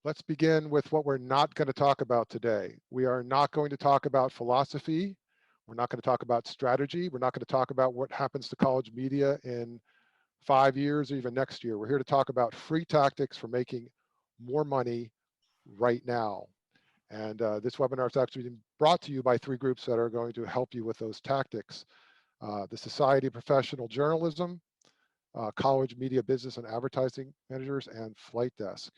let's begin with what we're not going to talk about today. We are not going to talk about philosophy. We're not going to talk about strategy. We're not going to talk about what happens to college media in 5 years or even next year. We're here to talk about free tactics for making more money right now. And this webinar is actually been brought to you by 3 groups that are going to help you with those tactics. The Society of Professional Journalism, College Media Business and Advertising Managers, and Flight Desk.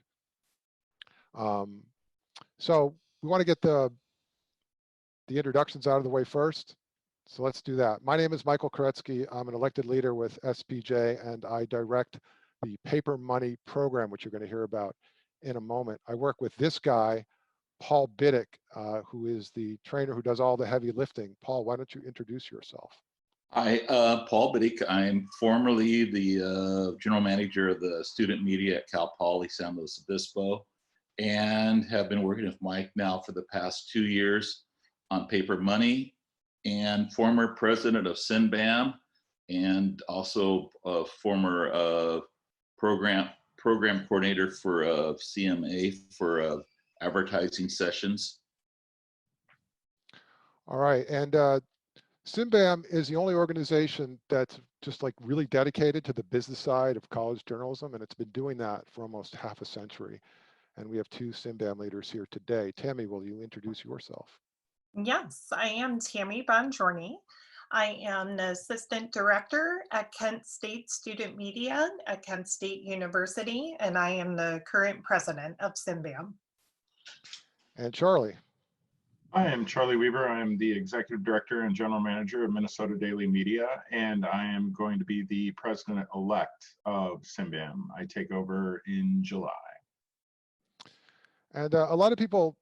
So we want to get the introductions out of the way first. So let's do that. My name is Michael Koretsky. I'm an elected leader with SPJ, and I direct the Paper Money program, which you're going to hear about in a moment. I work with this guy, Paul Biddick, who is the trainer who does all the heavy lifting. Paul, why don't you introduce yourself? Hi, Paul Biddick. I'm formerly the general manager of the student media at Cal Poly San Luis Obispo, and have been working with Mike now for the past 2 years on Paper Money, and former president of SINBAM, and also a former program coordinator for CMA for advertising sessions. All right, and SINBAM is the only organization that's just like really dedicated to the business side of college journalism, and it's been doing that for almost half a century. And we have 2 SINBAM leaders here today. Tammy, will you introduce yourself? Yes, I am Tammy Bongiorni. I am the Assistant Director at Kent State Student Media at Kent State University, and I am the current president of SINBAM. And Charlie. I am Charlie Weaver. I am the Executive Director and General Manager of Minnesota Daily Media, and I am going to be the President-elect of SINBAM. I take over in July. And a lot of people,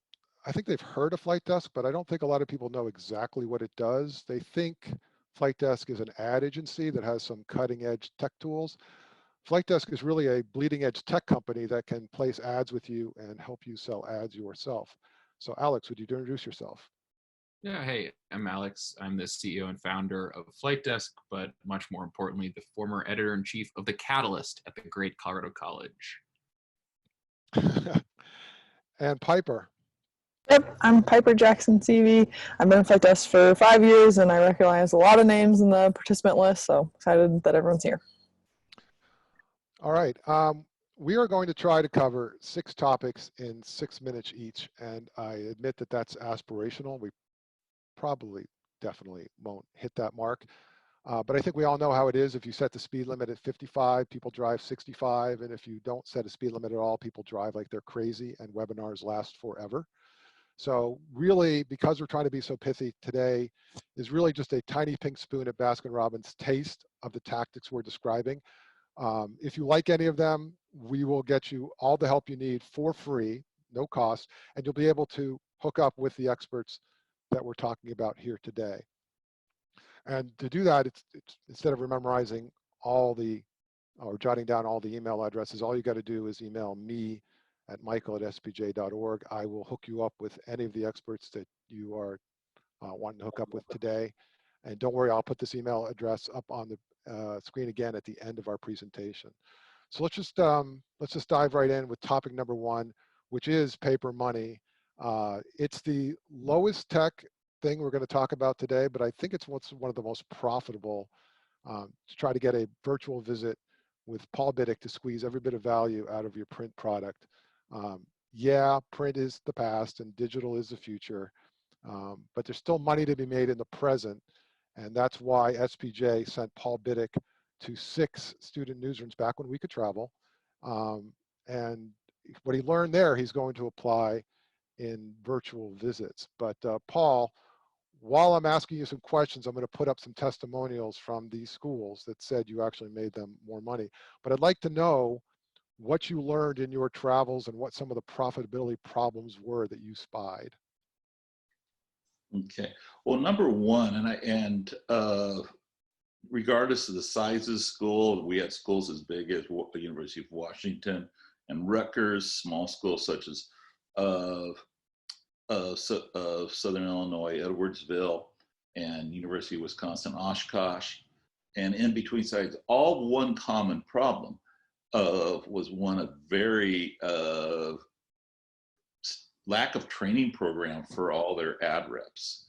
I think they've heard of Flight Desk, but I don't think a lot of people know exactly what it does. They think Flight Desk is an ad agency that has some cutting edge tech tools. Flight Desk is really a bleeding edge tech company that can place ads with you and help you sell ads yourself. So Alex, would you introduce yourself? Yeah, hey, I'm Alex. I'm the CEO and founder of Flight Desk, but much more importantly, the former editor-in-chief of The Catalyst at the great Colorado College. And Piper. Yep, I'm Piper Jackson CV. I've been at Flight Desk for 5 years, and I recognize a lot of names in the participant list, so excited that everyone's here. All right. We are going to try to cover 6 topics in 6 minutes each, and I admit that that's aspirational. We probably definitely won't hit that mark, but I think we all know how it is. If you set the speed limit at 55, people drive 65, and if you don't set a speed limit at all, people drive like they're crazy, and webinars last forever. So really, because we're trying to be so pithy, today is really just a tiny pink spoon at Baskin-Robbins taste of the tactics we're describing. If you like any of them, we will get you all the help you need for free, no cost, and you'll be able to hook up with the experts that we're talking about here today. And to do that, it's instead of memorizing all the, or jotting down all the email addresses, all you got to do is email me at michael@spj.org. I will hook you up with any of the experts that you are wanting to hook up with today. And don't worry, I'll put this email address up on the screen again at the end of our presentation. So let's just dive right in with topic number 1, which is paper money. It's the lowest tech thing we're going to talk about today, but I think it's one of the most profitable to try to get a virtual visit with Paul Biddick to squeeze every bit of value out of your print product. Yeah, print is the past and digital is the future, but there's still money to be made in the present. And that's why SPJ sent Paul Biddick to 6 student newsrooms back when we could travel. And what he learned there, he's going to apply in virtual visits. But Paul, while I'm asking you some questions, I'm going to put up some testimonials from these schools that said you actually made them more money. But I'd like to know what you learned in your travels and what some of the profitability problems were that you spied. Okay. Well, number one, regardless of the size of the school, we had schools as big as the University of Washington and Rutgers, small schools such as Southern Illinois, Edwardsville, and University of Wisconsin, Oshkosh, and in between sites, all one common problem was one of very lack of training program for all their ad reps.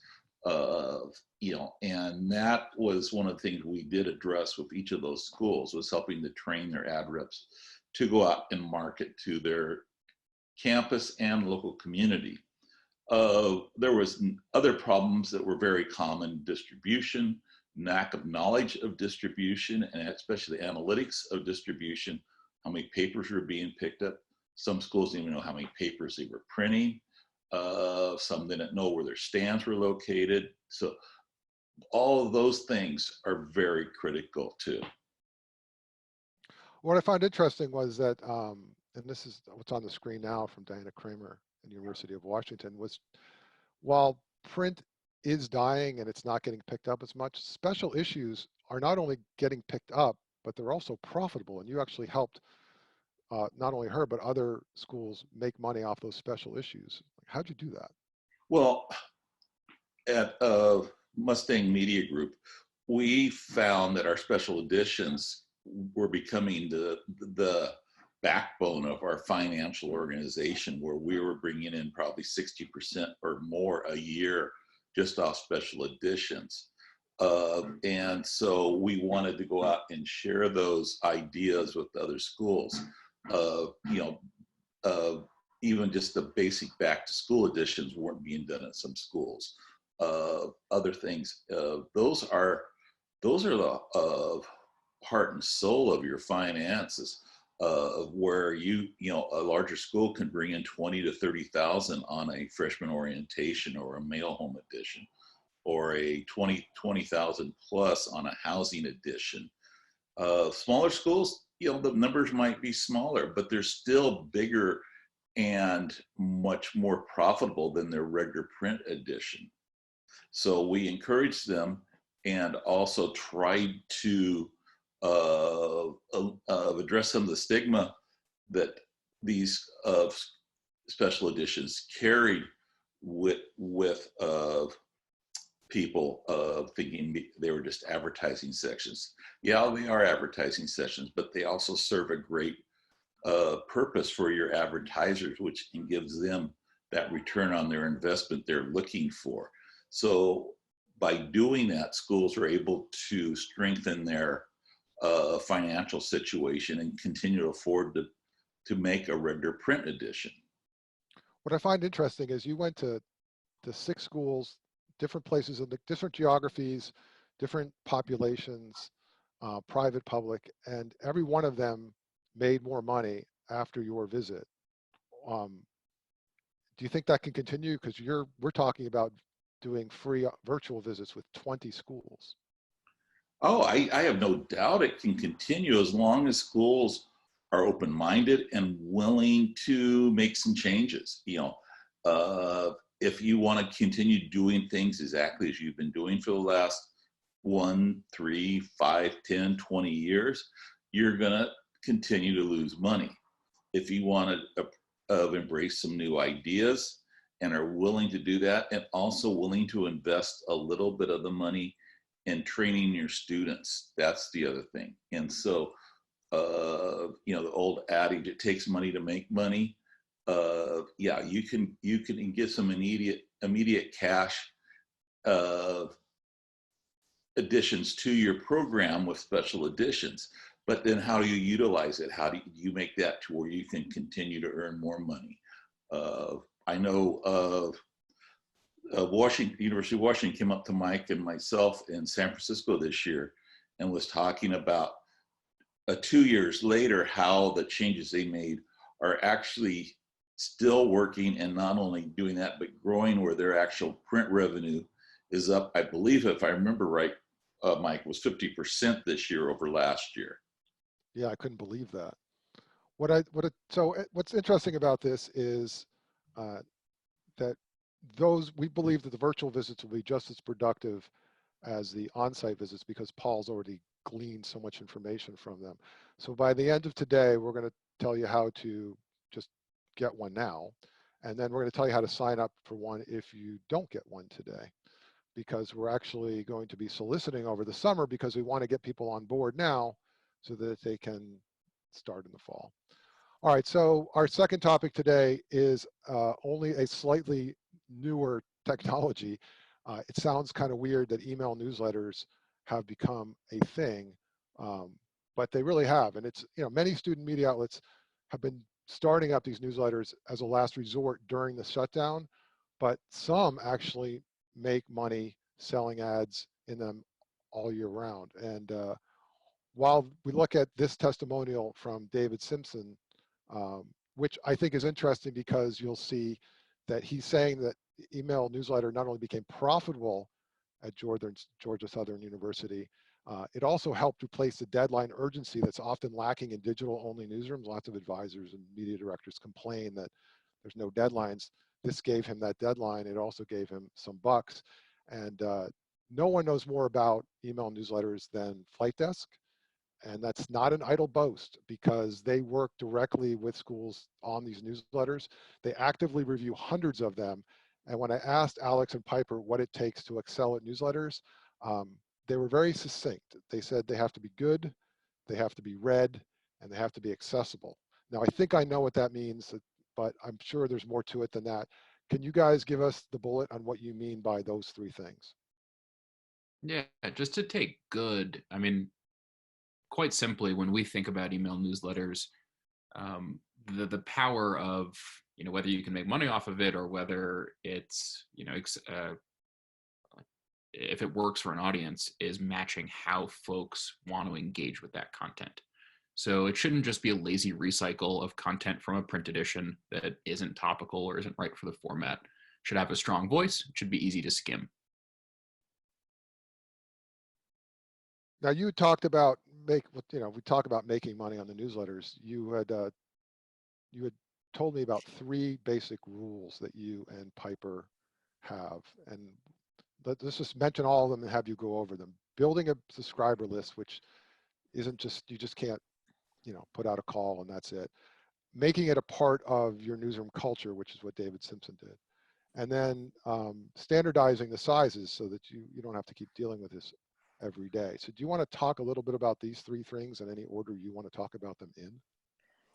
And that was one of the things we did address with each of those schools, was helping to train their ad reps to go out and market to their campus and local community. There was other problems that were very common: distribution, lack of knowledge of distribution, and especially analytics of distribution, how many papers were being picked up. Some schools didn't even know how many papers they were printing. Some didn't know where their stands were located. So all of those things are very critical too. What I found interesting was that, and this is what's on the screen now from Diana Kramer at the University of Washington, was while print is dying and it's not getting picked up as much, special issues are not only getting picked up, but they're also profitable. And you actually helped not only her, but other schools make money off those special issues. How'd you do that? Well, at Mustang Media Group, we found that our special editions were becoming the backbone of our financial organization, where we were bringing in probably 60% or more a year just off special editions. And so we wanted to go out and share those ideas with other schools. Even just the basic back to school editions weren't being done at some schools. Other things, those are the heart and soul of your finances, where a larger school can bring in 20 to 30,000 on a freshman orientation or a mail home edition, or a 20,000 plus on a housing edition. Smaller schools, the numbers might be smaller, but they're still bigger and much more profitable than their regular print edition. So we encouraged them, and also tried to address some of the stigma that these special editions carried with people thinking they were just advertising sections. Yeah, they are advertising sections, but they also serve a great purpose for your advertisers, which gives them that return on their investment they're looking for. So by doing that, schools are able to strengthen their financial situation and continue to afford to make a regular print edition. What I find interesting is you went to 6 schools, different places in the different geographies, different populations, private, public, and every one of them made more money after your visit. Do you think that can continue? Because we're talking about doing free virtual visits with 20 schools. Oh, I have no doubt it can continue, as long as schools are open-minded and willing to make some changes. If you want to continue doing things exactly as you've been doing for the last 1, 3, 5, 10, 20 years, you're going to continue to lose money. If you want to embrace some new ideas and are willing to do that, and also willing to invest a little bit of the money in training your students, that's the other thing. And so, the old adage, it takes money to make money. Yeah, you can get some immediate cash additions to your program with special editions. But then how do you utilize it? How do you make that to where you can continue to earn more money? I know University of Washington came up to Mike and myself in San Francisco this year and was talking about 2 years later how the changes they made are actually still working, and not only doing that, but growing, where their actual print revenue is up, I believe, if I remember right, Mike, was 50% this year over last year. Yeah, I couldn't believe that. So what's interesting about this is that we believe that the virtual visits will be just as productive as the on-site visits, because Paul's already gleaned so much information from them. So by the end of today, we're going to tell you how to just get one now, and then we're going to tell you how to sign up for one if you don't get one today, because we're actually going to be soliciting over the summer, because we want to get people on board now so that they can start in the fall. All right, so our second topic today is only a slightly newer technology. It sounds kind of weird that email newsletters have become a thing, but they really have. And it's, many student media outlets have been starting up these newsletters as a last resort during the shutdown, but some actually make money selling ads in them all year round. And while we look at this testimonial from David Simpson, which I think is interesting because you'll see that he's saying that email newsletter not only became profitable at Georgia Southern University, it also helped replace the deadline urgency that's often lacking in digital-only newsrooms. Lots of advisors and media directors complain that there's no deadlines. This gave him that deadline. It also gave him some bucks. And no one knows more about email newsletters than Flight Desk. And that's not an idle boast because they work directly with schools on these newsletters. They actively review hundreds of them. And when I asked Alex and Piper what it takes to excel at newsletters, they were very succinct. They said they have to be good, they have to be read, and they have to be accessible. Now, I think I know what that means, but I'm sure there's more to it than that. Can you guys give us the bullet on what you mean by those three things? Yeah, just to take good, I mean, quite simply, when we think about email newsletters, the power of, whether you can make money off of it or whether it's, if it works for an audience, is matching how folks want to engage with that content. So it shouldn't just be a lazy recycle of content from a print edition that isn't topical or isn't right for the format. It should have a strong voice. It should be easy to skim. Now you talked about we talk about making money on the newsletters. You had told me about three basic rules that you and Piper have, and let's just mention all of them and have you go over them. Building a subscriber list, which isn't just, you just can't, put out a call and that's it. Making it a part of your newsroom culture, which is what David Simpson did. And then standardizing the sizes so that you don't have to keep dealing with this every day. So do you want to talk a little bit about these three things in any order you want to talk about them in?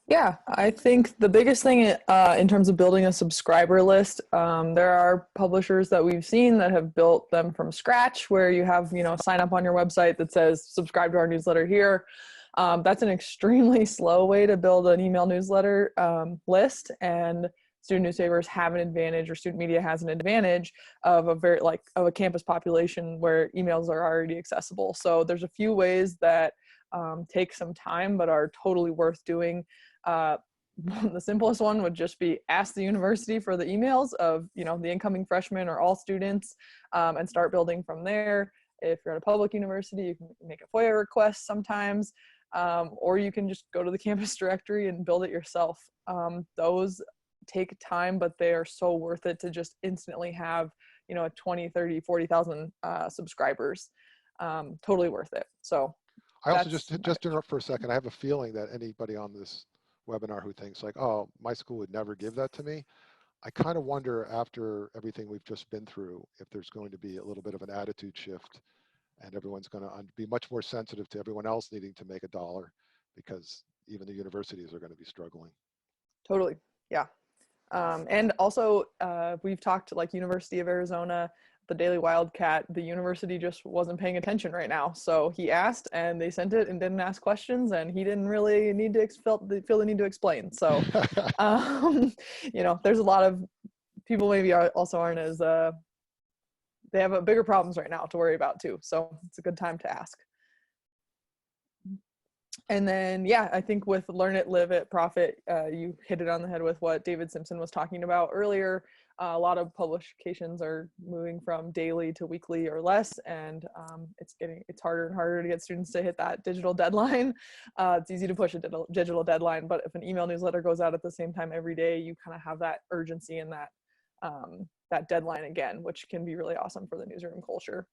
Yeah, I think the biggest thing in terms of building a subscriber list, there are publishers that we've seen that have built them from scratch where you have, sign up on your website that says subscribe to our newsletter here. That's an extremely slow way to build an email newsletter list, and student newspapers have an advantage, or student media has an advantage of a campus population where emails are already accessible. So there's a few ways that take some time but are totally worth doing. The simplest one would just be ask the university for the emails of the incoming freshmen or all students, and start building from there. If you're at a public university, you can make a FOIA request sometimes, or you can just go to the campus directory and build it yourself. Those take time, but they are so worth it to just instantly have 20, 30, 40,000 subscribers. Totally worth it. So I also just interrupt for a second. I have a feeling that anybody on this webinar who thinks like, oh, my school would never give that to me. I kind of wonder after everything we've just been through, if there's going to be a little bit of an attitude shift and everyone's going to be much more sensitive to everyone else needing to make a dollar, because even the universities are going to be struggling. Totally. Yeah. And also we've talked to University of Arizona, the Daily Wildcat. The university just wasn't paying attention right now. So he asked and they sent it and didn't ask questions, and he didn't really need to feel the need to explain. So, there's a lot of people maybe also aren't as, they have bigger problems right now to worry about too. So it's a good time to ask. And then, yeah, I think with Learn It, Live It, Profit, you hit it on the head with what David Simpson was talking about earlier. A lot of publications are moving from daily to weekly or less, and it's harder and harder to get students to hit that digital deadline. It's easy to push a digital deadline, but if an email newsletter goes out at the same time every day, you kind of have that urgency and that deadline again, which can be really awesome for the newsroom culture.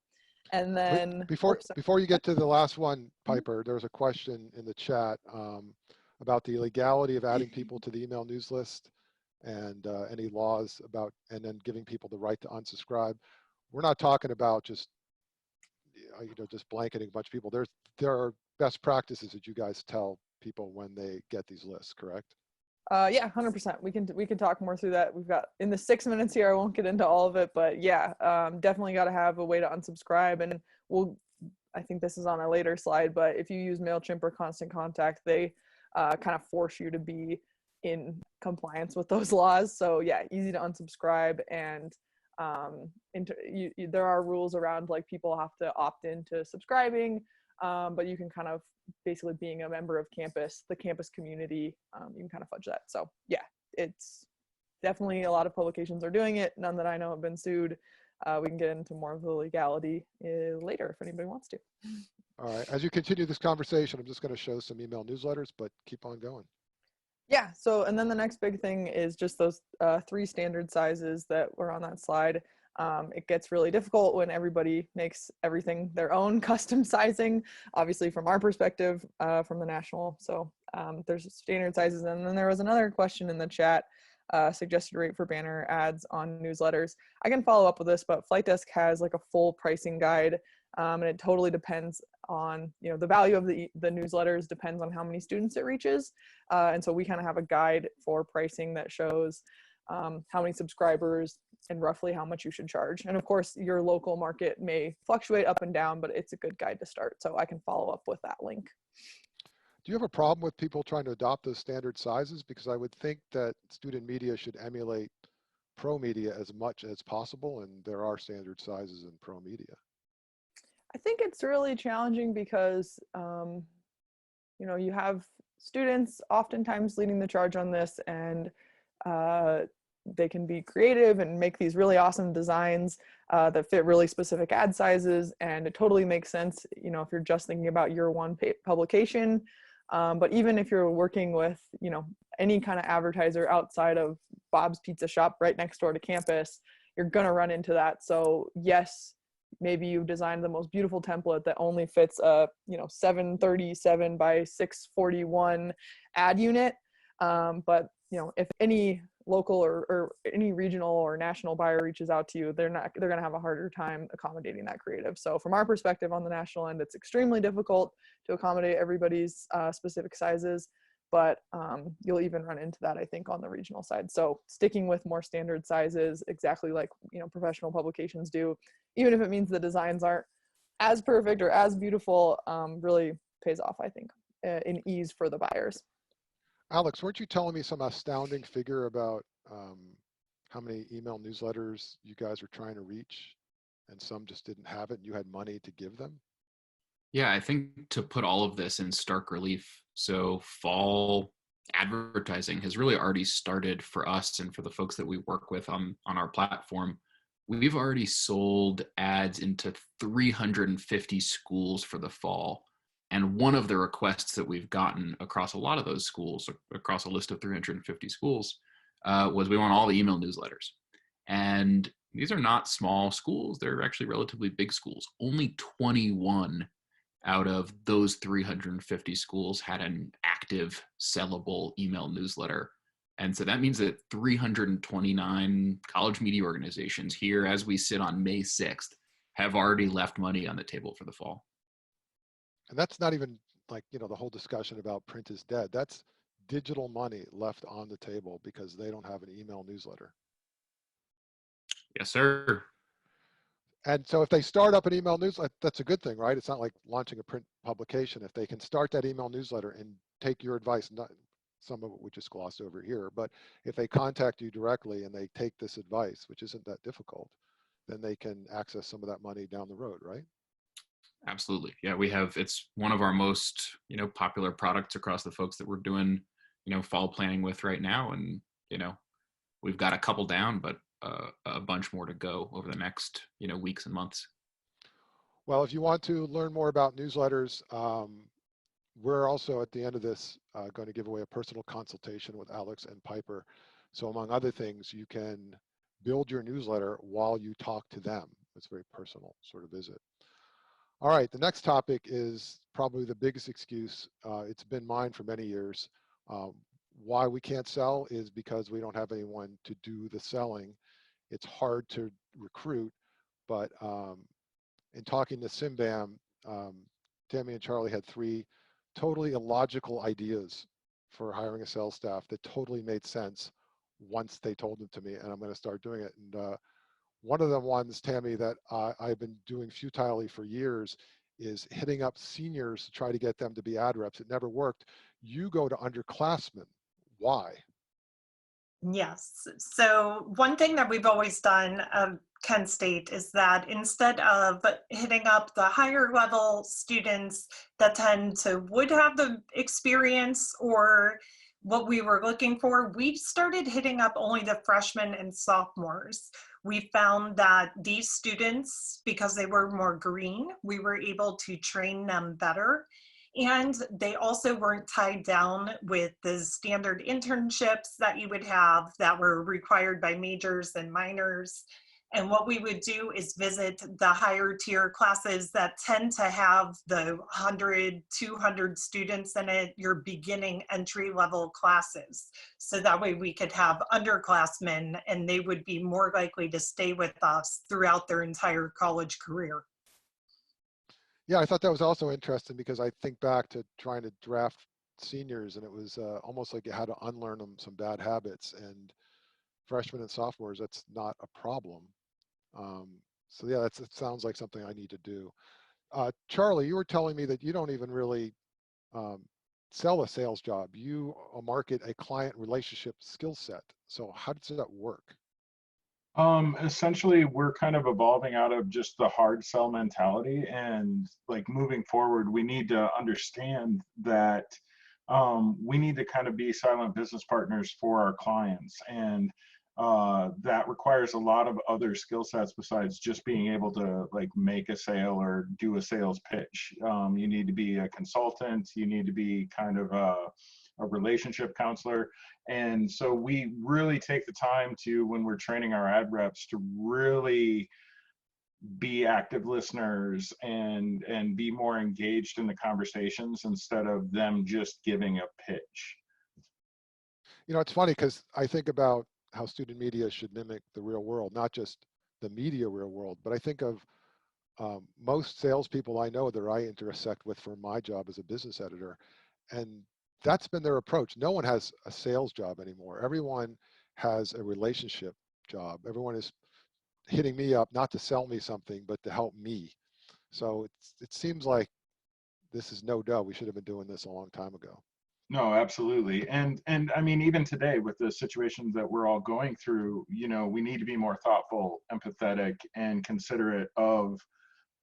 And then before you get to the last one, Piper, there was a question in the chat about the legality of adding people to the email news list and any laws about, and then giving people the right to unsubscribe. We're not talking about just just blanketing a bunch of people. There are best practices that you guys tell people when they get these lists, correct? Yeah, 100%. We can talk more through that. We've got in the 6 minutes here. I won't get into all of it, but yeah, definitely got to have a way to unsubscribe. And we'll, I think this is on a later slide, but if you use MailChimp or Constant Contact, they kind of force you to be in compliance with those laws. So yeah, easy to unsubscribe, and there are rules around like people have to opt into subscribing, but you can kind of basically being a member of campus, the campus community, you can kind of fudge that. So yeah, it's definitely a lot of publications are doing it. None that I know have been sued. We can get into more of the legality later if anybody wants to. All right. As you continue this conversation, I'm just going to show some email newsletters, but keep on going. Yeah. So, and then the next big thing is just those 3 standard sizes that were on that slide. It gets really difficult when everybody makes everything their own custom sizing, obviously from our perspective, from the national. So there's standard sizes. And then there was another question in the chat, suggested rate for banner ads on newsletters. I can follow up with this, but Flight Desk has like a full pricing guide, and it totally depends on, the value of the newsletters depends on how many students it reaches. And so we kind of have a guide for pricing that shows how many subscribers and roughly how much you should charge. And of course, your local market may fluctuate up and down, but it's a good guide to start. So I can follow up with that link. Do you have a problem with people trying to adopt those standard sizes? Because I would think that student media should emulate pro media as much as possible, and there are standard sizes in pro media. I think it's really challenging because, you have students oftentimes leading the charge on this, and they can be creative and make these really awesome designs that fit really specific ad sizes. And it totally makes sense, if you're just thinking about your one publication. But even if you're working with, any kind of advertiser outside of Bob's Pizza Shop right next door to campus, you're going to run into that. So yes, maybe you've designed the most beautiful template that only fits a 737 by 641 ad unit, but if any local or any regional or national buyer reaches out to you, they're going to have a harder time accommodating that creative. So from our perspective on the national end, it's extremely difficult to accommodate everybody's specific sizes, but you'll even run into that, I think, on the regional side. So sticking with more standard sizes, exactly like professional publications do, even if it means the designs aren't as perfect or as beautiful, really pays off, I think, in ease for the buyers. Alex, weren't you telling me some astounding figure about how many email newsletters you guys were trying to reach, and some just didn't have it and you had money to give them? Yeah, I think to put all of this in stark relief, so fall advertising has really already started for us and for the folks that we work with on our platform. We've already sold ads into 350 schools for the fall. And one of the requests that we've gotten across a lot of those schools, across a list of 350 schools, was we want all the email newsletters. And these are not small schools. They're actually relatively big schools. Only 21 out of those 350 schools had an active sellable email newsletter. And so that means that 329 college media organizations here, as we sit on May 6th, have already left money on the table for the fall. And that's not even like, the whole discussion about print is dead. That's digital money left on the table because they don't have an email newsletter. Yes, sir. And so if they start up an email newsletter, that's a good thing, right? It's not like launching a print publication. If they can start that email newsletter and take your advice, some of it we just glossed over here, but if they contact you directly and they take this advice, which isn't that difficult, then they can access some of that money down the road, right? Absolutely. Yeah, it's one of our most, popular products across the folks that we're doing, fall planning with right now. And, we've got a couple down, but a bunch more to go over the next, weeks and months. Well, if you want to learn more about newsletters, we're also at the end of this going to give away a personal consultation with Alex and Piper. So among other things, you can build your newsletter while you talk to them. It's a very personal sort of visit. All right, the next topic is probably the biggest excuse. It's been mine for many years. Why we can't sell is because we don't have anyone to do the selling. It's hard to recruit, but in talking to Simbam, Tammy and Charlie had 3 totally illogical ideas for hiring a sales staff that totally made sense once they told them to me, and I'm going to start doing it. And one of the ones, Tammy, that I've been doing futilely for years is hitting up seniors to try to get them to be ad reps. It never worked. You go to underclassmen. Why? Yes. So one thing that we've always done, Kent State, is that instead of hitting up the higher level students that would have the experience or what we were looking for, we started hitting up only the freshmen and sophomores. We found that these students, because they were more green, we were able to train them better. And they also weren't tied down with the standard internships that you would have that were required by majors and minors. And what we would do is visit the higher tier classes that tend to have the 100, 200 students in it, your beginning entry level classes. So that way we could have underclassmen and they would be more likely to stay with us throughout their entire college career. Yeah, I thought that was also interesting because I think back to trying to draft seniors, and it was almost like you had to unlearn them some bad habits. And freshmen and sophomores, that's not a problem. Um, so yeah, it sounds like something I need to do. Charlie, you were telling me that you don't even really um, sell a sales job. You market a client relationship skill set. So how does that work? Essentially, we're kind of evolving out of just the hard sell mentality, and like moving forward, we need to understand that we need to kind of be silent business partners for our clients, and that requires a lot of other skill sets besides just being able to like make a sale or do a sales pitch. You need to be a consultant. You need to be kind of a relationship counselor. And so we really take the time to, when we're training our ad reps, to really be active listeners and be more engaged in the conversations instead of them just giving a pitch. You know, it's funny because I think about how student media should mimic the real world, not just the media real world, but I think of most salespeople I know that I intersect with for my job as a business editor, and that's been their approach. No one has a sales job anymore. Everyone has a relationship job. Everyone is hitting me up not to sell me something, but to help me. So it seems like this is no doubt we should have been doing this a long time ago. No, absolutely. And I mean, even today with the situations that we're all going through, you know, we need to be more thoughtful, empathetic, and considerate of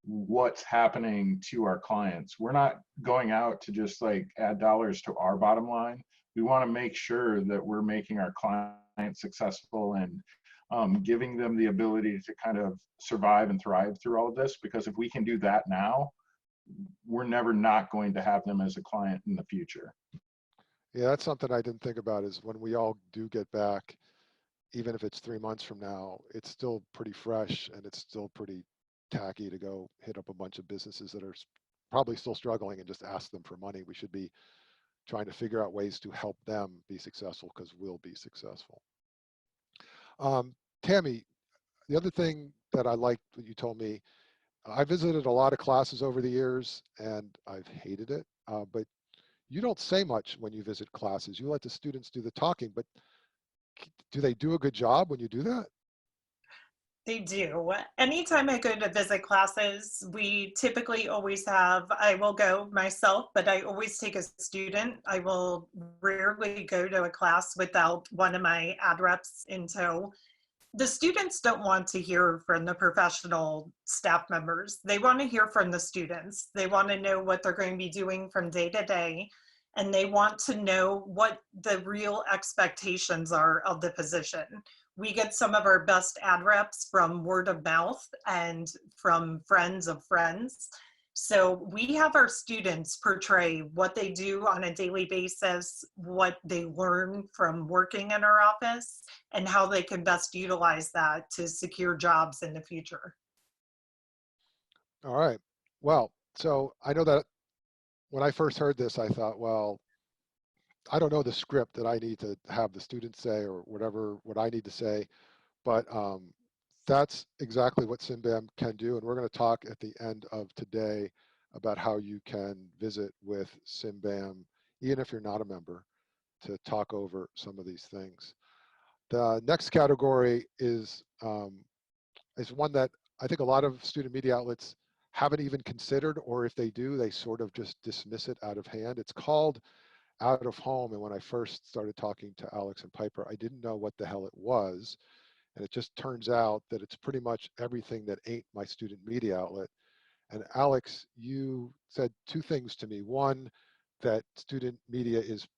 what's happening to our clients. We're not going out to just like add dollars to our bottom line. We want to make sure that we're making our clients successful and giving them the ability to kind of survive and thrive through all of this. Because if we can do that now, we're never not going to have them as a client in the future. Yeah, that's something I didn't think about is when we all do get back, even if it's 3 months from now, it's still pretty fresh and it's still pretty tacky to go hit up a bunch of businesses that are probably still struggling and just ask them for money. We should be trying to figure out ways to help them be successful because we'll be successful. Tammy, the other thing that I liked that you told me, I visited a lot of classes over the years and I've hated it, but you don't say much when you visit classes. You let the students do the talking, but do they do a good job when you do that? They do. Anytime I go to visit classes, we typically always have, I will go myself, but I always take a student. I will rarely go to a class without one of my ad reps in tow. The students don't want to hear from the professional staff members. They want to hear from the students. They want to know what they're going to be doing from day to day. And they want to know what the real expectations are of the position. We get some of our best ad reps from word of mouth and from friends of friends. So we have our students portray what they do on a daily basis, what they learn from working in our office, and how they can best utilize that to secure jobs in the future. All right. Well, so I know that when I first heard this, I thought, well, I don't know the script that I need to have the students say or whatever, what I need to say, but that's exactly what SimBAM can do. And we're going to talk at the end of today about how you can visit with SimBAM, even if you're not a member. to talk over some of these things. The next category is one that I think a lot of student media outlets haven't even considered, or if they do, they sort of just dismiss it out of hand. It's called out of home. And when I first started talking to Alex and Piper, I didn't know what the hell it was. And it just turns out that it's pretty much everything that ain't my student media outlet. And Alex, you said two things to me. One, that student media is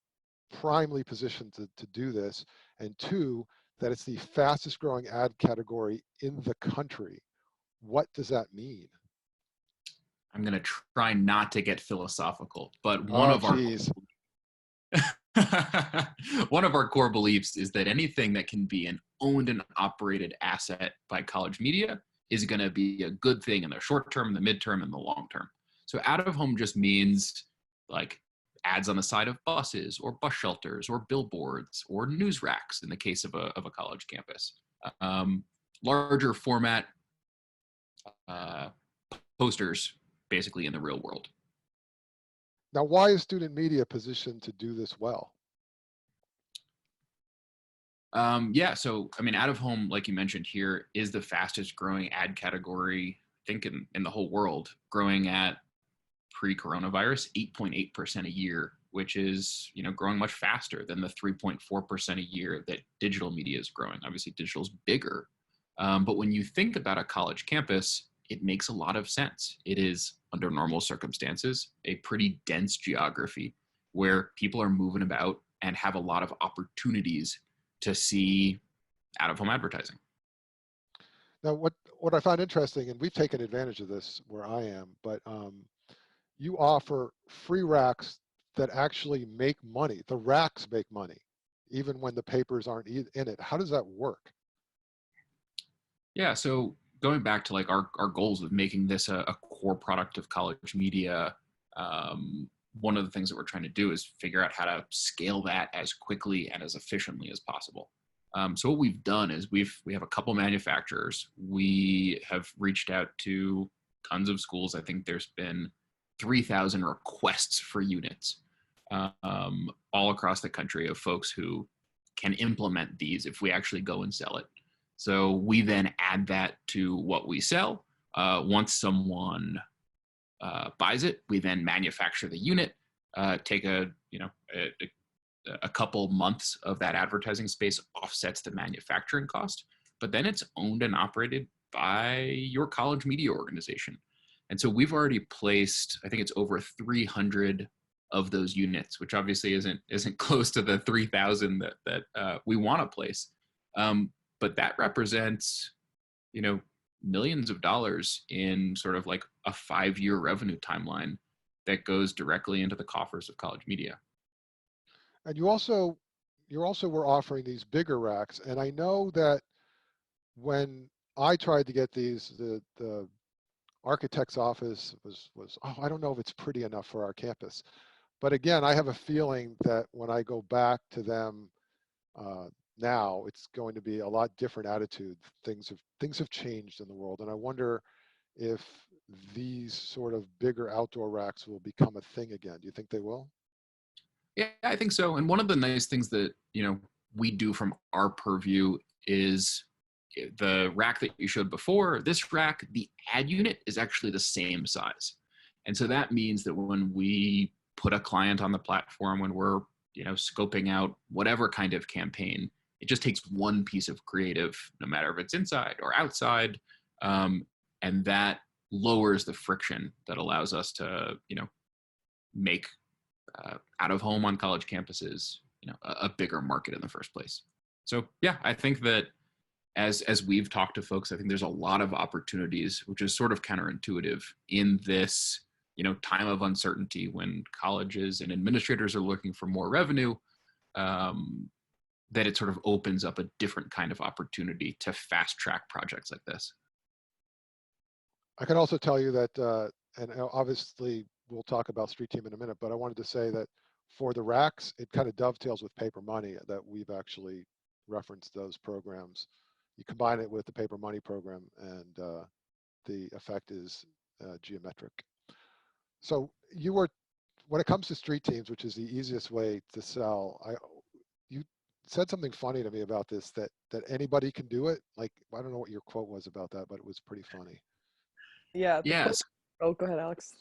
primely positioned to do this. And two, that it's the fastest growing ad category in the country. What does that mean? I'm going to try not to get philosophical, but Oh, geez. one of our core beliefs is that anything that can be an owned and operated asset by college media is going to be a good thing in the short term, the midterm, and the long term. So out of home just means like ads on the side of buses or bus shelters or billboards or news racks in the case of a college campus. Larger format posters basically in the real world. Now, why is student media positioned to do this well? Yeah, so I mean, out of home, like you mentioned here, is the fastest growing ad category, I think, in the whole world, growing at pre-coronavirus 8.8% a year, which is, you know, growing much faster than the 3.4% a year that digital media is growing. Obviously, digital is bigger, but when you think about a college campus, it makes a lot of sense. It is, under normal circumstances, a pretty dense geography where people are moving about and have a lot of opportunities to see out-of-home advertising. Now, what I found interesting, and we've taken advantage of this where I am, but you offer free racks that actually make money. The racks make money, even when the papers aren't in it. How does that work? Yeah, so going back to like our goals of making this a core product of college media, one of the things that we're trying to do is figure out how to scale that as quickly and as efficiently as possible. So what we've done is we have a couple manufacturers. We have reached out to tons of schools. I think there's been 3,000 requests for units all across the country of folks who can implement these if we actually go and sell it. So we then add that to what we sell. Once someone buys it, we then manufacture the unit, take a couple months of that advertising space offsets the manufacturing cost, but then it's owned and operated by your college media organization. And so we've already placed, I think it's over 300 of those units, which obviously isn't close to the 3,000 that we want to place. But that represents, you know, millions of dollars in sort of like a 5-year revenue timeline that goes directly into the coffers of college media. And you also were offering these bigger racks. And I know that when I tried to get these, the architect's office was, oh, I don't know if it's pretty enough for our campus. But again, I have a feeling that when I go back to them now, it's going to be a lot different attitude. Things have changed in the world, and I wonder if these sort of bigger outdoor racks will become a thing again. Do you think they will? Yeah, I think so. And one of the nice things that, you know, we do from our purview is the rack that you showed before. This rack, the ad unit is actually the same size, and so that means that when we put a client on the platform, when we're, you know, scoping out whatever kind of campaign, it just takes one piece of creative, no matter if it's inside or outside, and that lowers the friction that allows us to, you know, make out of home on college campuses, you know, a bigger market in the first place. So yeah, I think that as we've talked to folks, I think there's a lot of opportunities, which is sort of counterintuitive in this, you know, time of uncertainty when colleges and administrators are looking for more revenue. That it sort of opens up a different kind of opportunity to fast track projects like this. I can also tell you that, and obviously we'll talk about Street Team in a minute, but I wanted to say that for the racks, it kind of dovetails with paper money, that we've actually referenced those programs. You combine it with the paper money program, and the effect is geometric. So when it comes to Street Teams, which is the easiest way to sell, said something funny to me about this, that anybody can do it. Like, I don't know what your quote was about that, but it was pretty funny. Yeah. Yes. Oh, go ahead, Alex.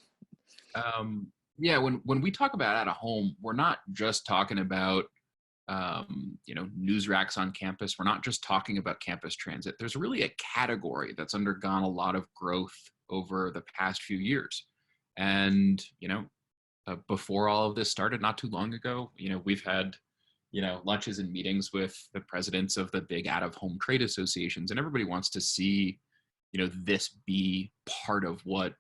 Yeah, when we talk about out of home, we're not just talking about news racks on campus. We're not just talking about campus transit. There's really a category that's undergone a lot of growth over the past few years. And, before all of this started, not too long ago, we've had, lunches and meetings with the presidents of the big out of home trade associations, and everybody wants to see, this be part of what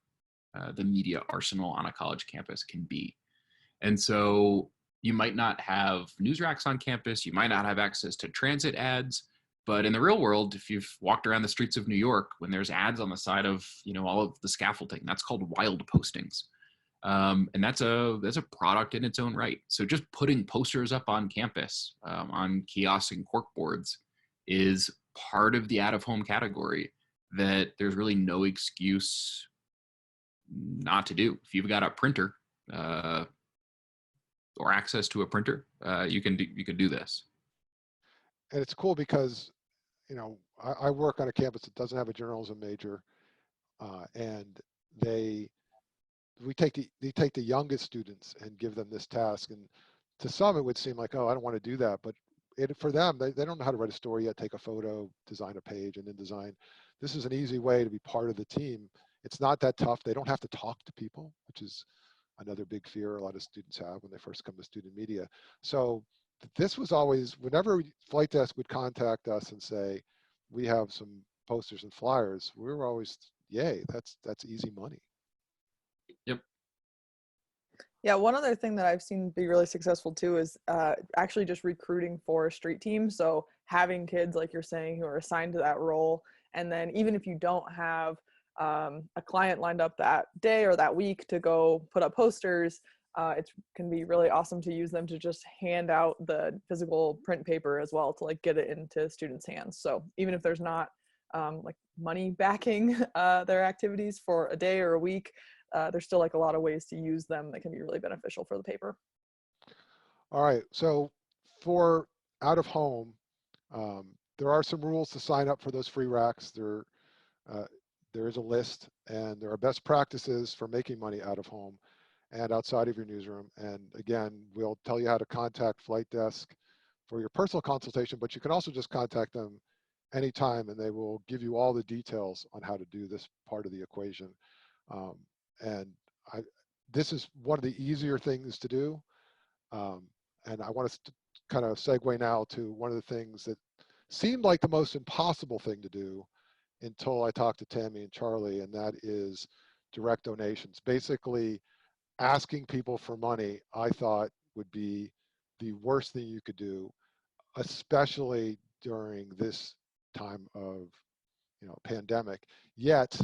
the media arsenal on a college campus can be. And so you might not have news racks on campus, you might not have access to transit ads, but in the real world, if you've walked around the streets of New York, when there's ads on the side of all of the scaffolding, that's called wild postings. And that's a product in its own right. So just putting posters up on campus, on kiosks and corkboards, is part of the out-of-home category that there's really no excuse not to do. If you've got a printer or access to a printer, you can do this. And it's cool because, I work on a campus that doesn't have a journalism major, and they take the youngest students and give them this task. And to some, it would seem like, oh, I don't want to do that. But for them, they don't know how to write a story yet, take a photo, design a page, and then design. This is an easy way to be part of the team. It's not that tough. They don't have to talk to people, which is another big fear a lot of students have when they first come to student media. So this was always, whenever Flight Desk would contact us and say, we have some posters and flyers, we were always, yay, that's easy money. Yep. Yeah, one other thing that I've seen be really successful too is actually just recruiting for a street team. So having kids, like you're saying, who are assigned to that role. And then even if you don't have a client lined up that day or that week to go put up posters, it can be really awesome to use them to just hand out the physical print paper as well, to like get it into students' hands. So even if there's not like money backing their activities for a day or a week, there's still like a lot of ways to use them that can be really beneficial for the paper. All right, so for out of home, there are some rules to sign up for those free racks. There is a list, and there are best practices for making money out of home and outside of your newsroom. And again, we'll tell you how to contact Flight Desk for your personal consultation, but you can also just contact them anytime, and they will give you all the details on how to do this part of the equation. And this is one of the easier things to do. And I want us to kind of segue now to one of the things that seemed like the most impossible thing to do until I talked to Tammy and Charlie, and that is direct donations. Basically, asking people for money, I thought, would be the worst thing you could do, especially during this time of pandemic. Yet,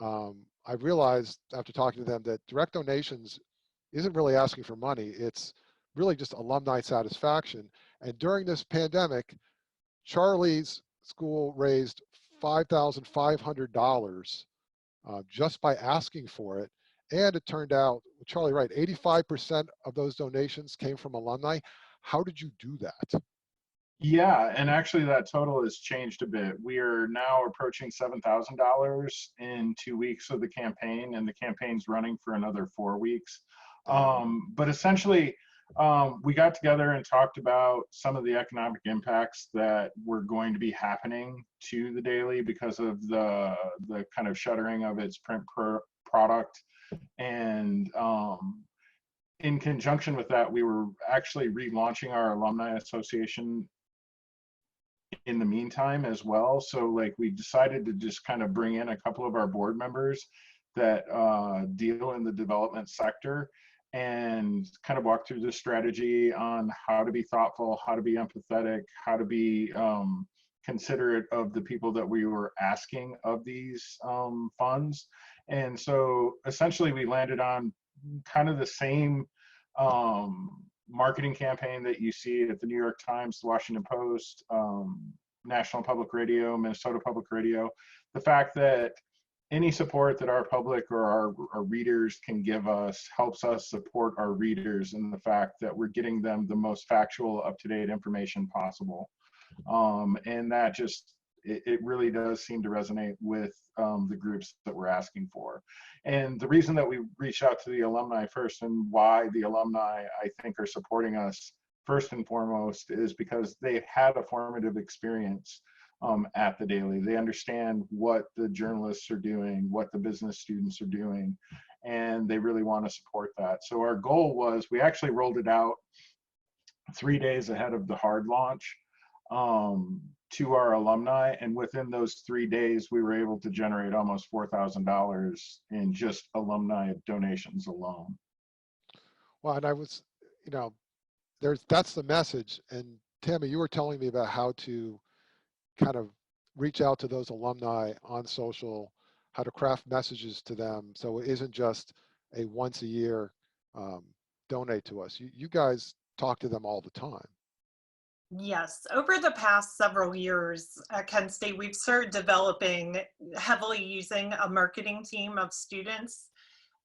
I realized after talking to them that direct donations isn't really asking for money. It's really just alumni satisfaction. And during this pandemic, Charlie's school raised $5,500 just by asking for it. And it turned out, Charlie, right, 85% of those donations came from alumni. How did you do that? Yeah, and actually that total has changed a bit. We are now approaching $7,000 in 2 weeks of the campaign, and the campaign's running for another 4 weeks. But essentially, we got together and talked about some of the economic impacts that were going to be happening to the Daily because of the kind of shuttering of its print product. And in conjunction with that, we were actually relaunching our alumni association in the meantime as well. So like we decided to just kind of bring in a couple of our board members that deal in the development sector and kind of walk through the strategy on how to be thoughtful, how to be empathetic, how to be considerate of the people that we were asking of these funds. And so essentially we landed on kind of the same marketing campaign that you see at the New York Times, the Washington Post, National Public Radio, Minnesota Public Radio. The fact that any support that our public or our readers can give us helps us support our readers in the fact that we're getting them the most factual, up-to-date information possible. And that just, it really does seem to resonate with the groups that we're asking for. And the reason that we reached out to the alumni first, and why the alumni, I think, are supporting us first and foremost, is because they've had a formative experience at the Daily. They understand what the journalists are doing, what the business students are doing, and they really want to support that. So our goal was, we actually rolled it out 3 days ahead of the hard launch to our alumni, and within those 3 days, we were able to generate almost $4,000 in just alumni donations alone. Well, and I was, you know, that's the message. And Tammy, you were telling me about how to kind of reach out to those alumni on social, how to craft messages to them, so it isn't just a once a year donate to us. You guys talk to them all the time. Yes, over the past several years at Kent State, we've started developing, heavily using a marketing team of students,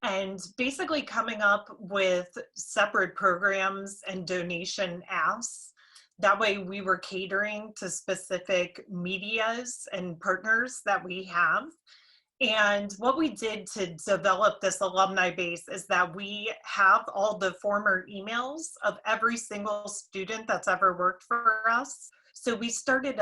and basically coming up with separate programs and donation asks. That way we were catering to specific medias and partners that we have. And what we did to develop this alumni base is that we have all the former emails of every single student that's ever worked for us. So we started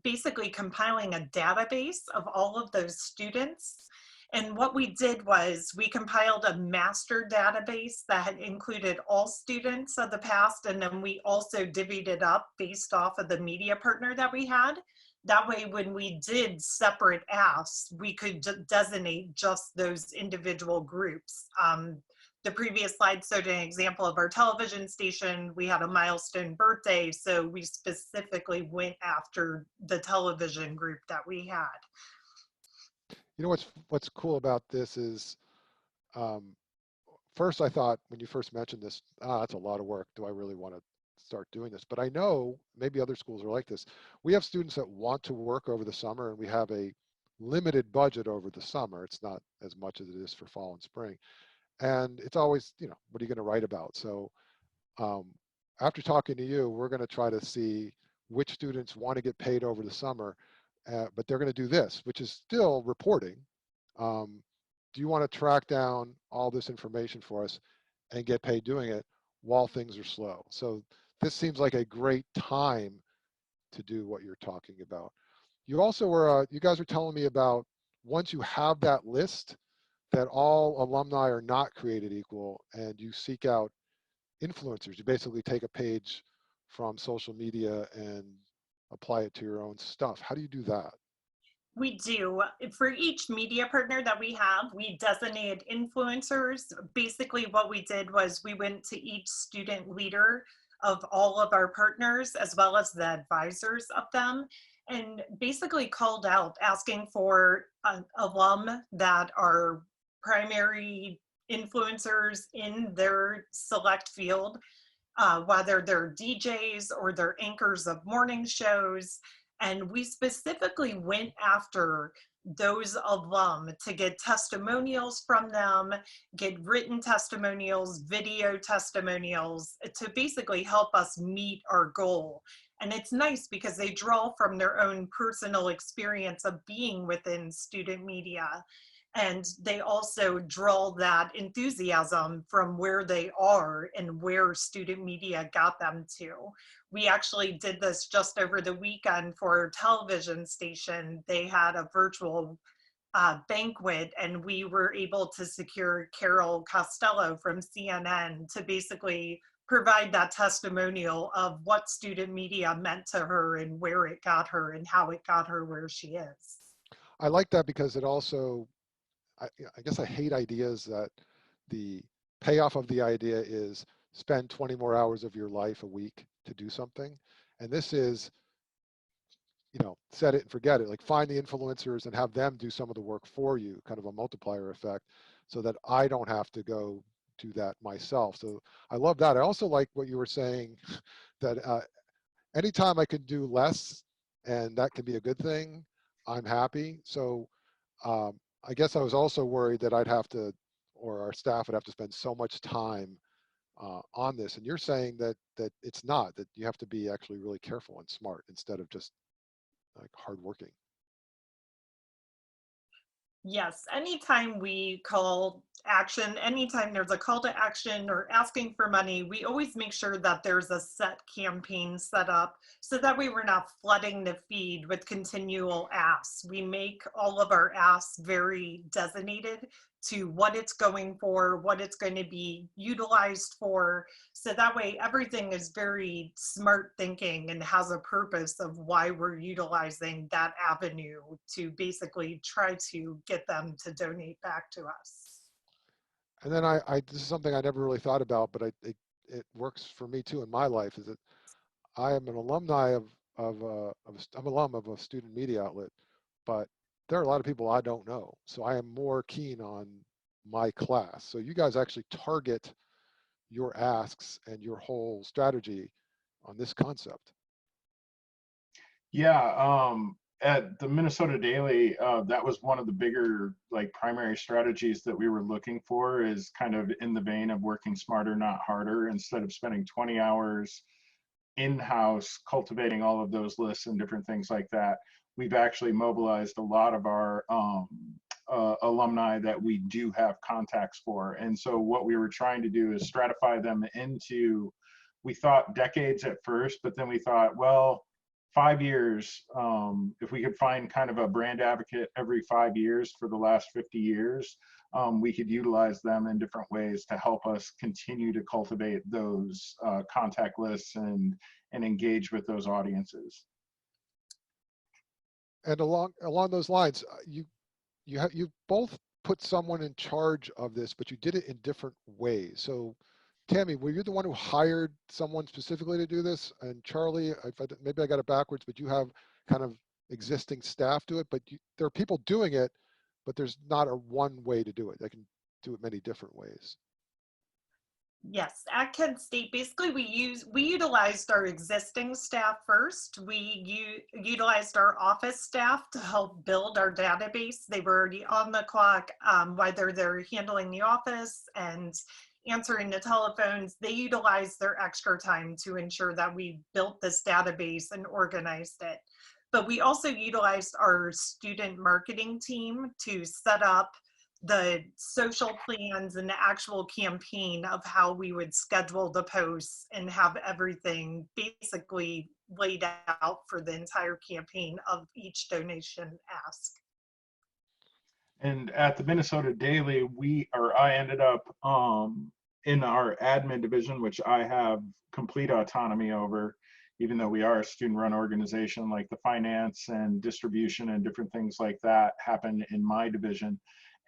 basically compiling a database of all of those students. And what we did was we compiled a master database that had included all students of the past, and then we also divvied it up based off of the media partner that we had. That way, when we did separate asks, we could designate just those individual groups. The previous slide showed an example of our television station. We had a milestone birthday, so we specifically went after the television group that we had. You know what's cool about this is, first I thought when you first mentioned this, that's a lot of work. Do I really want to start doing this? But I know maybe other schools are like this. We have students that want to work over the summer, and we have a limited budget over the summer. It's not as much as it is for fall and spring. And it's always, you know, what are you going to write about? So after talking to you, we're going to try to see which students want to get paid over the summer, but they're going to do this, which is still reporting. Do you want to track down all this information for us and get paid doing it while things are slow? So this seems like a great time to do what you're talking about. You also were, you guys were telling me about, once you have that list, that all alumni are not created equal, and you seek out influencers. You basically take a page from social media and apply it to your own stuff. How do you do that? We do. For each media partner that we have, we designated influencers. Basically, what we did was we went to each student leader of all of our partners, as well as the advisors of them, and basically called out asking for alum that are primary influencers in their select field, whether they're DJs or they're anchors of morning shows. And we specifically went after those alum to get testimonials from them, get written testimonials, video testimonials, to basically help us meet our goal. And it's nice because they draw from their own personal experience of being within student media. And they also draw that enthusiasm from where they are and where student media got them to. We actually did this just over the weekend for our television station. They had a virtual banquet, and we were able to secure Carol Costello from CNN to basically provide that testimonial of what student media meant to her and where it got her and how it got her where she is. I like that because it also, I guess I hate ideas that the payoff of the idea is spend 20 more hours of your life a week to do something. And this is, you know, set it and forget it. Like, find the influencers and have them do some of the work for you, kind of a multiplier effect, so that I don't have to go do that myself. So I love that. I also like what you were saying, that anytime I can do less, and that can be a good thing, I'm happy. So I guess I was also worried that I'd have to, or our staff would have to spend so much time on this. And you're saying that it's not, that you have to be actually really careful and smart instead of just like hardworking. Yes, anytime we call action, anytime there's a call to action or asking for money, we always make sure that there's a set campaign set up so that way we're not flooding the feed with continual asks. We make all of our asks very designated to what it's going for, what it's going to be utilized for. So that way everything is very smart thinking and has a purpose of why we're utilizing that avenue to basically try to get them to donate back to us. And then this is something I never really thought about, but it works for me too in my life, is that I am an alumni I'm alum of a student media outlet, but there are a lot of people I don't know. So I am more keen on my class. So you guys actually target your asks and your whole strategy on this concept. Yeah, at the Minnesota Daily, that was one of the bigger like primary strategies that we were looking for, is kind of in the vein of working smarter, not harder. Instead of spending 20 hours in-house cultivating all of those lists and different things like that, we've actually mobilized a lot of our alumni that we do have contacts for. And so what we were trying to do is stratify them into, we thought decades at first, but then we thought, well, 5 years, if we could find kind of a brand advocate every 5 years for the last 50 years, we could utilize them in different ways to help us continue to cultivate those contact lists and engage with those audiences. And along those lines, you both put someone in charge of this, but you did it in different ways. So Tammy, were you the one who hired someone specifically to do this? And Charlie, maybe I got it backwards, but you have kind of existing staff do it, but there are people doing it, but there's not a one way to do it. They can do it many different ways. Yes, at Kent State, basically we utilized our existing staff first. We utilized our office staff to help build our database. They were already on the clock, whether they're handling the office and answering the telephones. They utilized their extra time to ensure that we built this database and organized it. But we also utilized our student marketing team to set up the social plans and the actual campaign of how we would schedule the posts and have everything basically laid out for the entire campaign of each donation ask. And at the Minnesota Daily, I ended up in our admin division, which I have complete autonomy over, even though we are a student-run organization. Like the finance and distribution and different things like that happen in my division.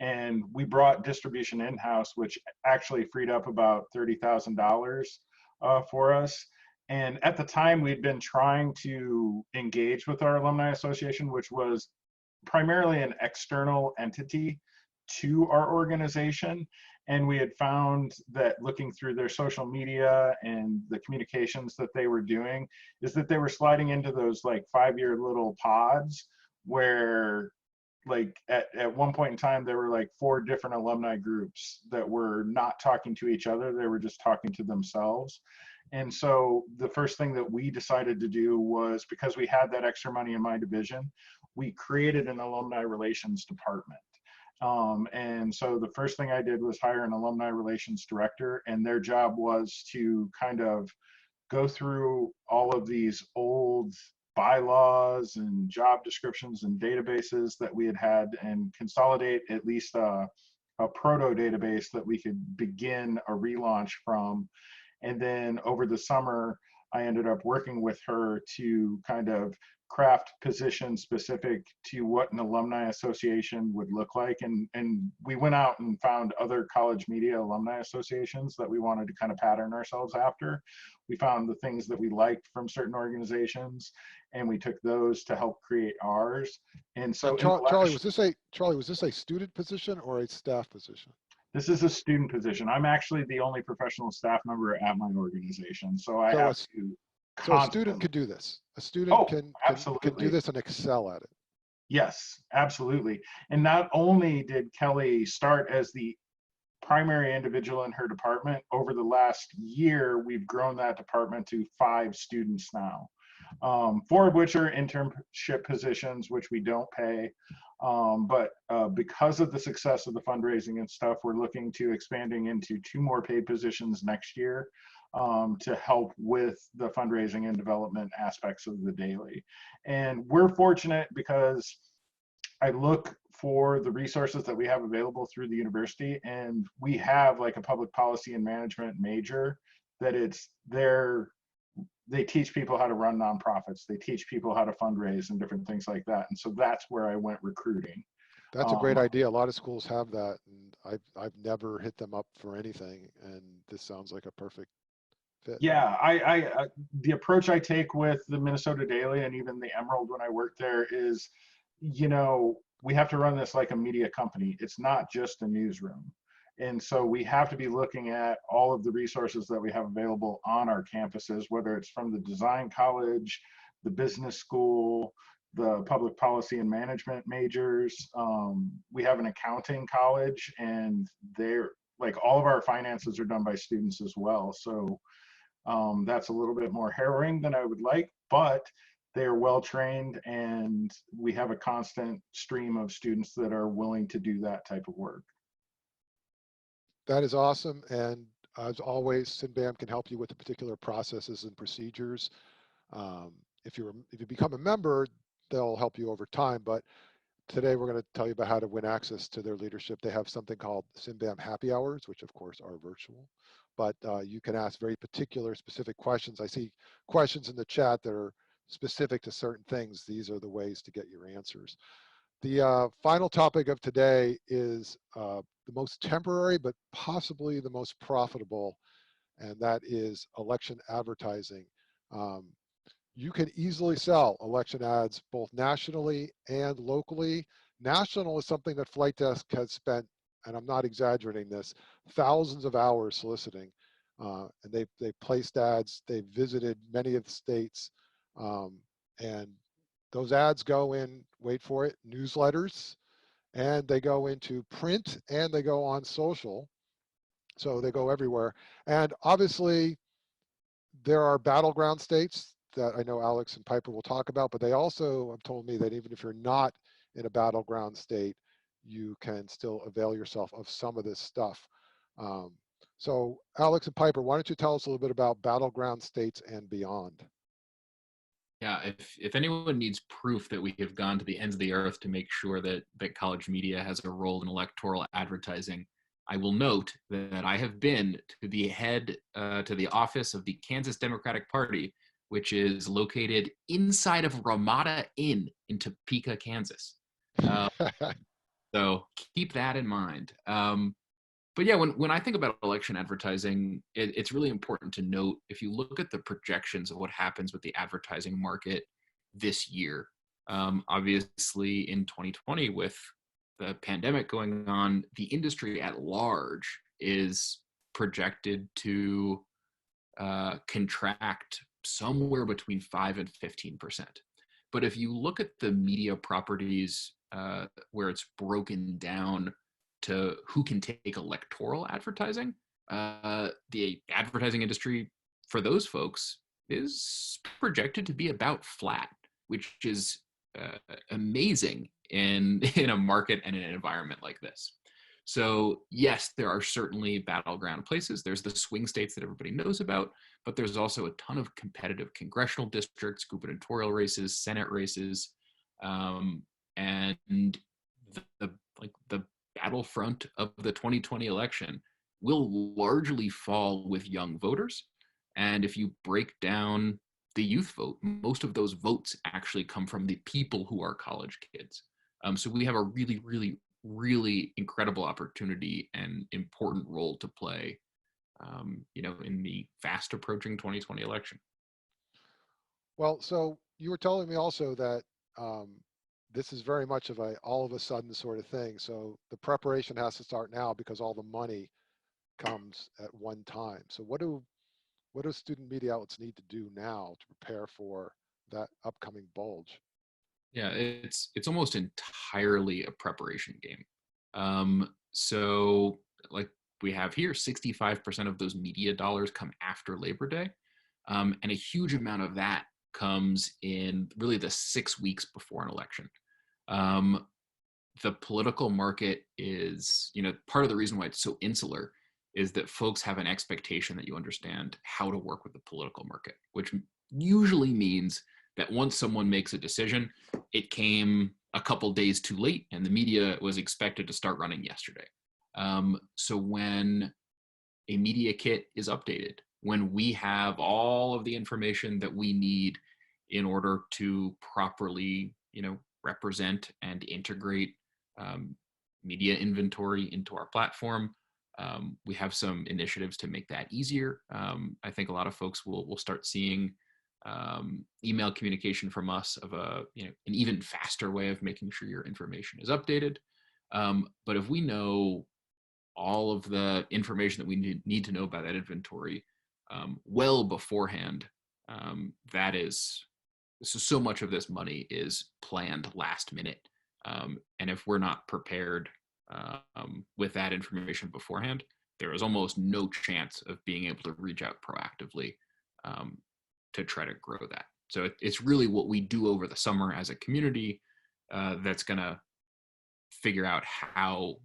And we brought distribution in-house, which actually freed up about $30,000 for us. And at the time, we'd been trying to engage with our alumni association, which was primarily an external entity to our organization. And we had found that looking through their social media and the communications that they were doing, is that they were sliding into those like 5-year little pods where, like at one point in time, there were like 4 different alumni groups that were not talking to each other. They were just talking to themselves. And so the first thing that we decided to do was, because we had that extra money in my division, we created an alumni relations department. And so the first thing I did was hire an alumni relations director, and their job was to kind of go through all of these old bylaws and job descriptions and databases that we had and consolidate at least a proto database that we could begin a relaunch from. And then over the summer, I ended up working with her to kind of craft positions specific to what an alumni association would look like. And we went out and found other college media alumni associations that we wanted to kind of pattern ourselves after. We found the things that we liked from certain organizations, and we took those to help create ours. And so Charlie, was this a student position or a staff position? This is a student position. I'm actually the only professional staff member at my organization, so I have to. So a student could do this. A student can do this and excel at it. Yes, absolutely. And not only did Kelly start as the primary individual in her department, over the last year, we've grown that department to 5 students now. 4 of which are internship positions, which we don't pay. But because of the success of the fundraising and stuff, we're looking to expanding into 2 more paid positions next year to help with the fundraising and development aspects of the daily. And we're fortunate because I look for the resources that we have available through the university, and we have like a public policy and management major that it's there. They teach people how to run nonprofits. They teach people how to fundraise and different things like that. And so that's where I went recruiting. That's a great idea. A lot of schools have that, and I've never hit them up for anything, and this sounds like a perfect fit. Yeah, the approach I take with the Minnesota Daily and even the Emerald when I worked there is, we have to run this like a media company. It's not just a newsroom. And so we have to be looking at all of the resources that we have available on our campuses, whether it's from the design college, the business school, the public policy and management majors. We have an accounting college, and they're like all of our finances are done by students as well. So that's a little bit more harrowing than I would like, but they are well trained, and we have a constant stream of students that are willing to do that type of work. That is awesome. And as always, SINBAM can help you with the particular processes and procedures. If you become a member, they'll help you over time. But today we're going to tell you about how to win access to their leadership. They have something called SINBAM happy hours, which of course are virtual. But you can ask very particular, specific questions. I see questions in the chat that are specific to certain things. These are the ways to get your answers. The final topic of today is the most temporary, but possibly the most profitable, and that is election advertising. You can easily sell election ads both nationally and locally. National is something that Flight Desk has spent, and I'm not exaggerating this, thousands of hours soliciting. And they've placed ads, they've visited many of the states, and those ads go in, wait for it, newsletters, and they go into print, and they go on social. So they go everywhere. And obviously, there are battleground states that I know Alex and Piper will talk about, but they also have told me that even if you're not in a battleground state, you can still avail yourself of some of this stuff. So Alex and Piper, why don't you tell us a little bit about battleground states and beyond? Yeah, if anyone needs proof that we have gone to the ends of the earth to make sure that college media has a role in electoral advertising, I will note that I have been to the office of the Kansas Democratic Party, which is located inside of Ramada Inn in Topeka, Kansas. So keep that in mind. But yeah, when I think about election advertising, it's really important to note, if you look at the projections of what happens with the advertising market this year, obviously in 2020 with the pandemic going on, the industry at large is projected to contract somewhere between 5 and 15%. But if you look at the media properties where it's broken down to who can take electoral advertising, the advertising industry for those folks is projected to be about flat, which is amazing in a market and in an environment like this. So yes, there are certainly battleground places. There's the swing states that everybody knows about, but there's also a ton of competitive congressional districts, gubernatorial races, Senate races, and the battlefront of the 2020 election will largely fall with young voters. And if you break down the youth vote, most of those votes actually come from the people who are college kids. So we have a really, really, really incredible opportunity and important role to play, in the fast approaching 2020 election. Well, so you were telling me also that this is very much of a all of a sudden sort of thing. So the preparation has to start now because all the money comes at one time. So what do student media outlets need to do now to prepare for that upcoming bulge? Yeah, it's almost entirely a preparation game. So like we have here, 65% of those media dollars come after Labor Day. And a huge amount of that comes in really the 6 weeks before an election. Um, the political market is, part of the reason why it's so insular is that folks have an expectation that you understand how to work with the political market, which usually means that once someone makes a decision, it came a couple days too late and the media was expected to start running yesterday. So when a media kit is updated, when we have all of the information that we need in order to properly, represent and integrate media inventory into our platform. We have some initiatives to make that easier. I think a lot of folks will start seeing email communication from us of an even faster way of making sure your information is updated. But if we know all of the information that we need to know about that inventory well beforehand, so much of this money is planned last minute. And if we're not prepared with that information beforehand, there is almost no chance of being able to reach out proactively to try to grow that. So it's really what we do over the summer as a community that's going to figure out how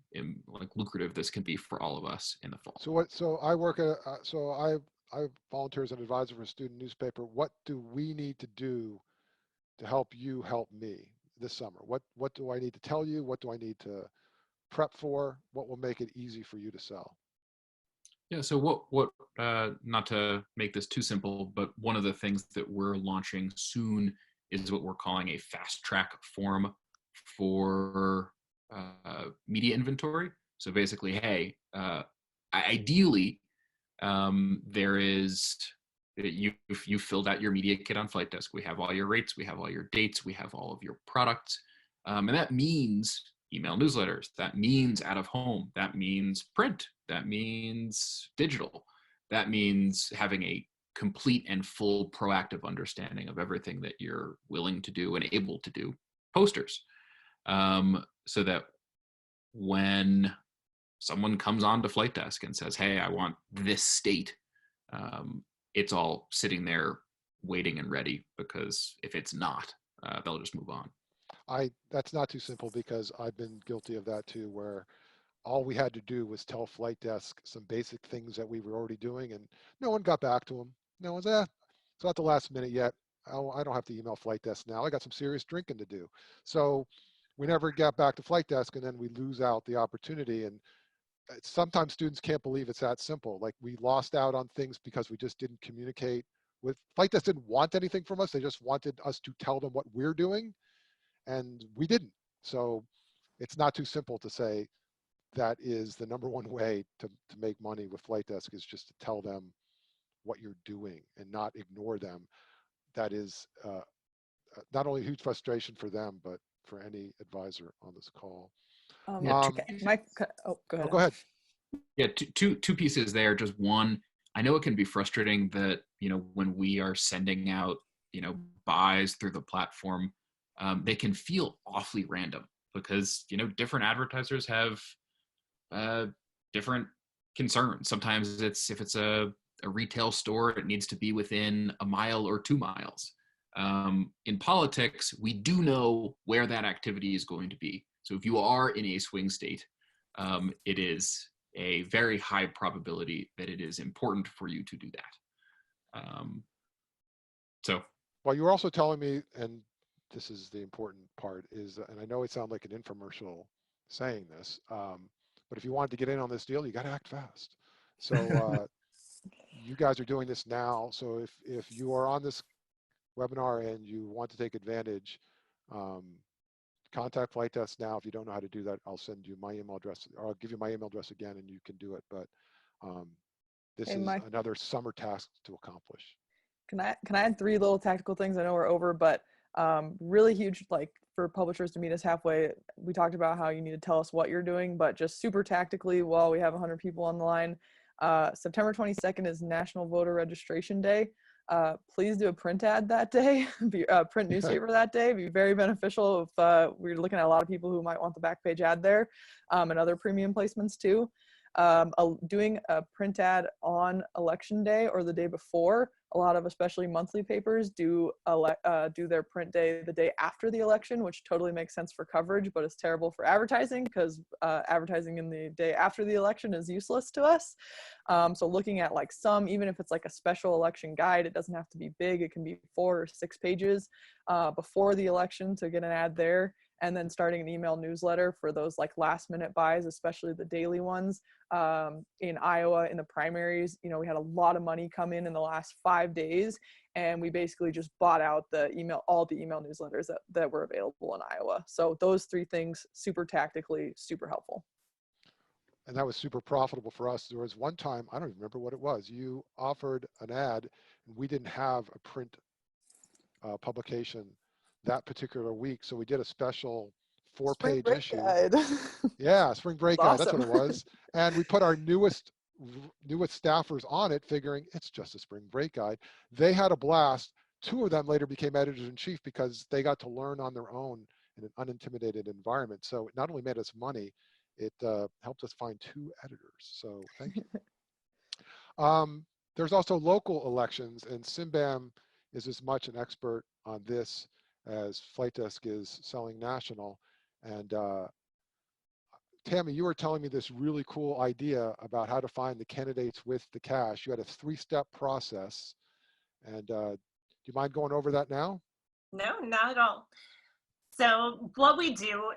lucrative this can be for all of us in the fall. So I work at, I volunteer as an advisor for a student newspaper. What do we need to do to help you help me this summer? What do I need to tell you? What do I need to prep for? What will make it easy for you to sell? Yeah, so what not to make this too simple, but one of the things that we're launching soon is what we're calling a fast track form for media inventory. So basically, hey, ideally, there is, if you filled out your media kit on Flight Desk, we have all your rates, we have all your dates, we have all of your products. And that means email newsletters, that means out of home, that means print, that means digital, that means having a complete and full proactive understanding of everything that you're willing to do and able to do. Posters, so that when someone comes on to Flight Desk and says, hey, I want this state, it's all sitting there waiting and ready, because if it's not, they'll just move on. That's not too simple, because I've been guilty of that too, where all we had to do was tell Flight Desk some basic things that we were already doing, and no one got back to them. No one's, it's not the last minute yet. I don't have to email Flight Desk now. I got some serious drinking to do. So we never got back to Flight Desk, and then we lose out the opportunity. And sometimes students can't believe it's that simple. Like, we lost out on things because we just didn't communicate with Flight Desk. Didn't want anything from us. They just wanted us to tell them what we're doing, and we didn't. So it's not too simple to say that is the number one way to make money with Flight Desk, is just to tell them what you're doing and not ignore them. That is not only a huge frustration for them, but for any advisor on this call. Mike, go ahead. Go ahead. Yeah, two pieces there. Just one, I know it can be frustrating that, when we are sending out, buys through the platform, they can feel awfully random, because, different advertisers have different concerns. Sometimes if it's a retail store, it needs to be within a mile or 2 miles. In politics, we do know where that activity is going to be. So if you are in a swing state, it is a very high probability that it is important for you to do that. Well, you were also telling me, and this is the important part, is, and I know it sounds like an infomercial saying this, but if you wanted to get in on this deal, you got to act fast. So you guys are doing this now. So if you are on this webinar and you want to take advantage, contact Flight Desk now. If you don't know how to do that, I'll send you my email address, or I'll give you my email address again, and you can do it. But this is another summer task to accomplish. Can I add 3 little tactical things? I know we're over, but really huge, like, for publishers to meet us halfway. We talked about how you need to tell us what you're doing, but just super tactically, while we have 100 people on the line, September 22nd is National Voter Registration Day. please do a print ad that day, print newspaper that day. It'd be very beneficial if we're looking at a lot of people who might want the back page ad there, and other premium placements too. Doing a print ad on election day or the day before. A lot of especially monthly papers do their print day the day after the election, which totally makes sense for coverage, but it's terrible for advertising because advertising in the day after the election is useless to us. So looking at like even if it's like a special election guide, it doesn't have to be big. It can be 4 or 6 pages before the election to get an ad there. And then starting an email newsletter for those like last minute buys, especially the daily ones. In Iowa, in the primaries, we had a lot of money come in the last 5 days, and we basically just bought out all the email newsletters that were available in Iowa. So those 3 things, super tactically, super helpful. And that was super profitable for us. There was one time, I don't even remember what it was, you offered an ad and we didn't have a print publication that particular week. So we did a special 4-page issue. Guide. Yeah, spring break guide, that's what it was. And we put our newest staffers on it, figuring it's just a spring break guide. They had a blast. 2 of them later became editors-in-chief because they got to learn on their own in an unintimidated environment. So it not only made us money, it helped us find 2 editors. So thank you. There's also local elections, and Simbam is as much an expert on this as Flight Desk is selling national. And Tammy, you were telling me this really cool idea about how to find the candidates with the cash. You had a 3-step process. And do you mind going over that now? No, not at all. So what we do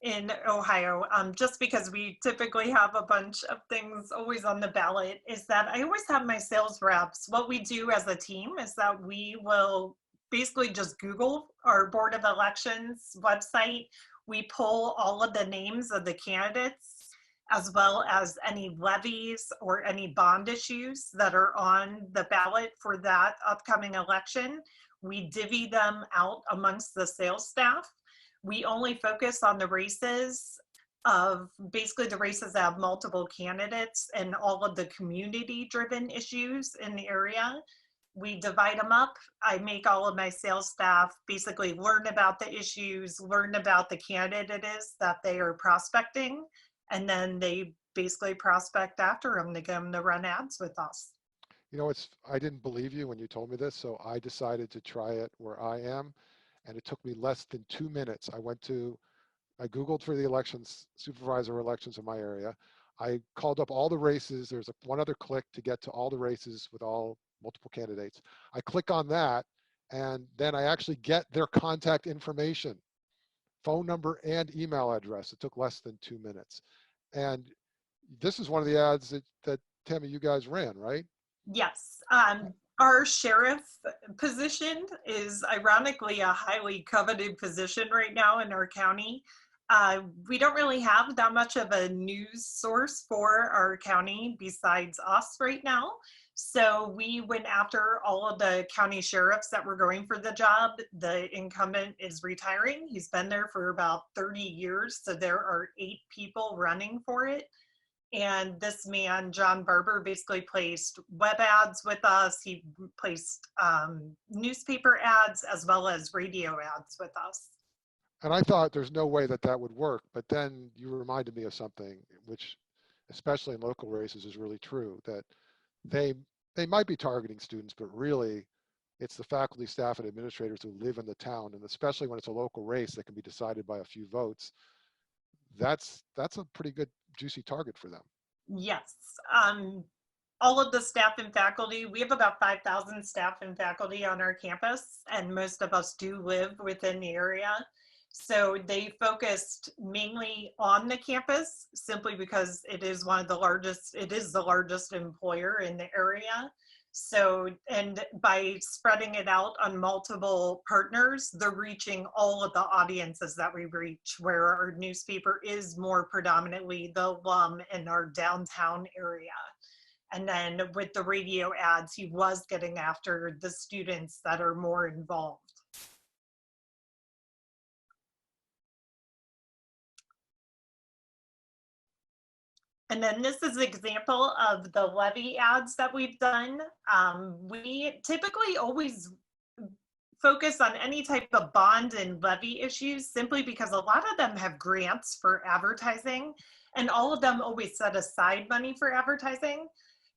in Ohio, just because we typically have a bunch of things always on the ballot, is that I always have my sales reps. What we do as a team is that we will basically just Google our Board of Elections website. We pull all of the names of the candidates, as well as any levies or any bond issues that are on the ballot for that upcoming election. We divvy them out amongst the sales staff. We only focus on the races basically the races that have multiple candidates and all of the community-driven issues in the area. We divide them up. I make all of my sales staff basically learn about the issues, learn about the candidate it is that they are prospecting, and then they basically prospect after them to get them to run ads with us. I didn't believe you when you told me this, so I decided to try it where I am, and it took me less than 2 minutes. I Googled for the elections, supervisor elections in my area. I called up all the races. There's one other click to get to all the races with all multiple candidates. I click on that, and then I actually get their contact information, phone number and email address. It took less than 2 minutes. And this is one of the ads that Tammy, you guys ran, right? Yes. Our sheriff position is ironically a highly coveted position right now in our county. We don't really have that much of a news source for our county besides us right now. So we went after all of the county sheriffs that were going for the job. The incumbent is retiring. He's been there for about 30 years. So there are 8 people running for it. And this man, John Barber, basically placed web ads with us. He placed newspaper ads as well as radio ads with us. And I thought there's no way that would work, but then you reminded me of something, which especially in local races is really true, that they might be targeting students, but really it's the faculty, staff, and administrators who live in the town. And especially when it's a local race that can be decided by a few votes, that's a pretty good juicy target for them. Yes. All of the staff and faculty, we have about 5,000 staff and faculty on our campus, and most of us do live within the area. So they focused mainly on the campus simply because it is the largest employer in the area. So, and by spreading it out on multiple partners, they're reaching all of the audiences that we reach, where our newspaper is more predominantly the alum in our downtown area. And then with the radio ads, he was getting after the students that are more involved. And then this is an example of the levy ads that we've done. We typically always focus on any type of bond and levy issues simply because a lot of them have grants for advertising, and all of them always set aside money for advertising.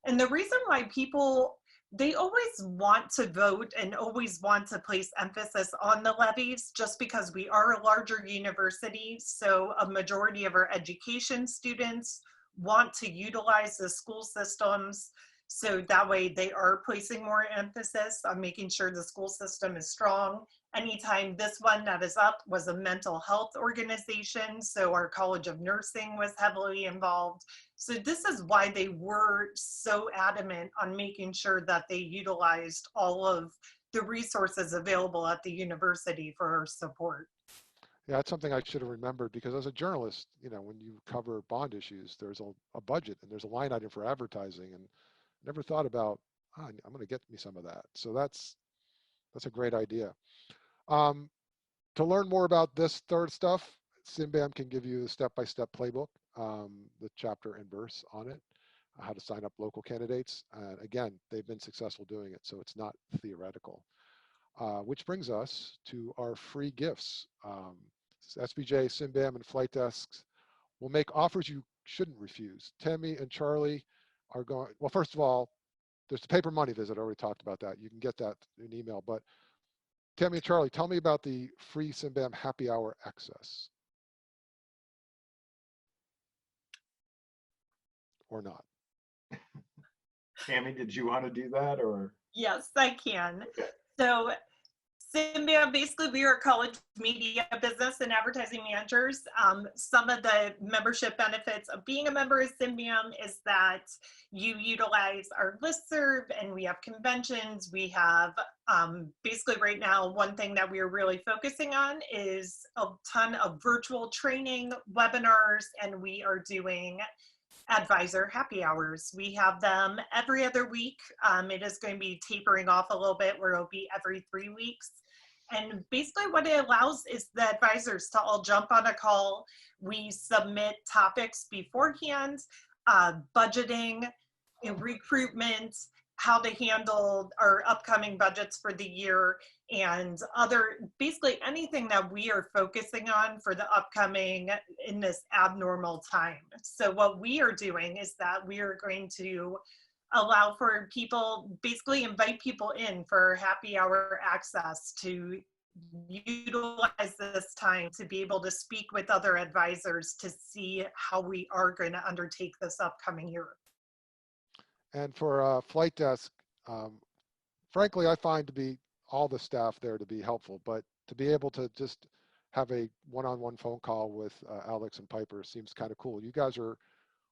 And the reason why people, they always want to vote and always want to place emphasis on the levies just because we are a larger university. So a majority of our education students want to utilize the school systems. So that way they are placing more emphasis on making sure the school system is strong. Anytime this one that is up was a mental health organization. So our College of Nursing was heavily involved. So this is why they were so adamant on making sure that they utilized all of the resources available at the university for our support. Yeah, that's something I should have remembered, because as a journalist, you know, when you cover bond issues, there's a budget and there's a line item for advertising, and never thought about, I'm going to get me some of that. So that's a great idea. To learn more about this third stuff, Simbam can give you the step-by-step playbook, the chapter and verse on it, how to sign up local candidates. And again, they've been successful doing it, so it's not theoretical. Which brings us to our free gifts. SBJ, Simbam, and Flight Desks will make offers you shouldn't refuse. Tammy and Charlie are going, well, first of all, there's the paper money visit. I already talked about that. You can get that in email. But Tammy and Charlie, tell me about the free Simbam happy hour access. Or not. Tammy, did you want to do that, or? Yes, I can. Okay. So Simbam, basically we are a college media business and advertising managers. Some of the membership benefits of being a member of Simbam is that you utilize our listserv, and we have conventions. We have basically right now, one thing that we are really focusing on is a ton of virtual training webinars, and we are doing advisor happy hours. We have them every other week. It is going to be tapering off a little bit, where it'll be every 3 weeks. And basically what it allows is the advisors to all jump on a call. We submit topics beforehand, budgeting, recruitment, how to handle our upcoming budgets for the year, and other, basically anything that we are focusing on for the upcoming in this abnormal time. So what we are doing is that we are going to allow for people, basically invite people in for happy hour access to utilize this time to be able to speak with other advisors to see how we are going to undertake this upcoming year. And for Flight Desk, frankly, I find to be all the staff there to be helpful, but to be able to just have a one-on-one phone call with Alex and Piper seems kind of cool. You guys are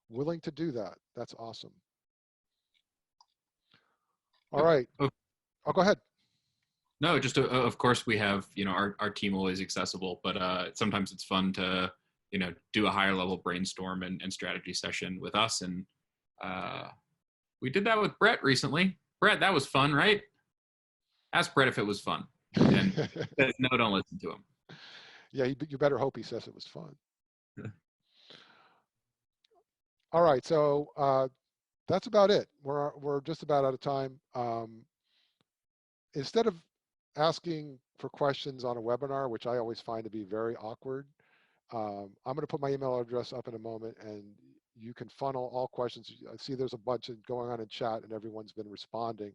willing to do that. That's awesome. All right. Oh, go ahead. No, just of course we have, you know, our team always accessible, but sometimes it's fun to, you know, do a higher level brainstorm and strategy session with us. And we did that with Brett recently. Brett, that was fun, right? Ask Brett if it was fun. And says, no, don't listen to him. Yeah, you better hope he says it was fun. All right, so that's about it. We're just about out of time. Instead of asking for questions on a webinar, which I always find to be very awkward, I'm going to put my email address up in a moment, and you can funnel all questions. I see there's a bunch going on in chat, and everyone's been responding,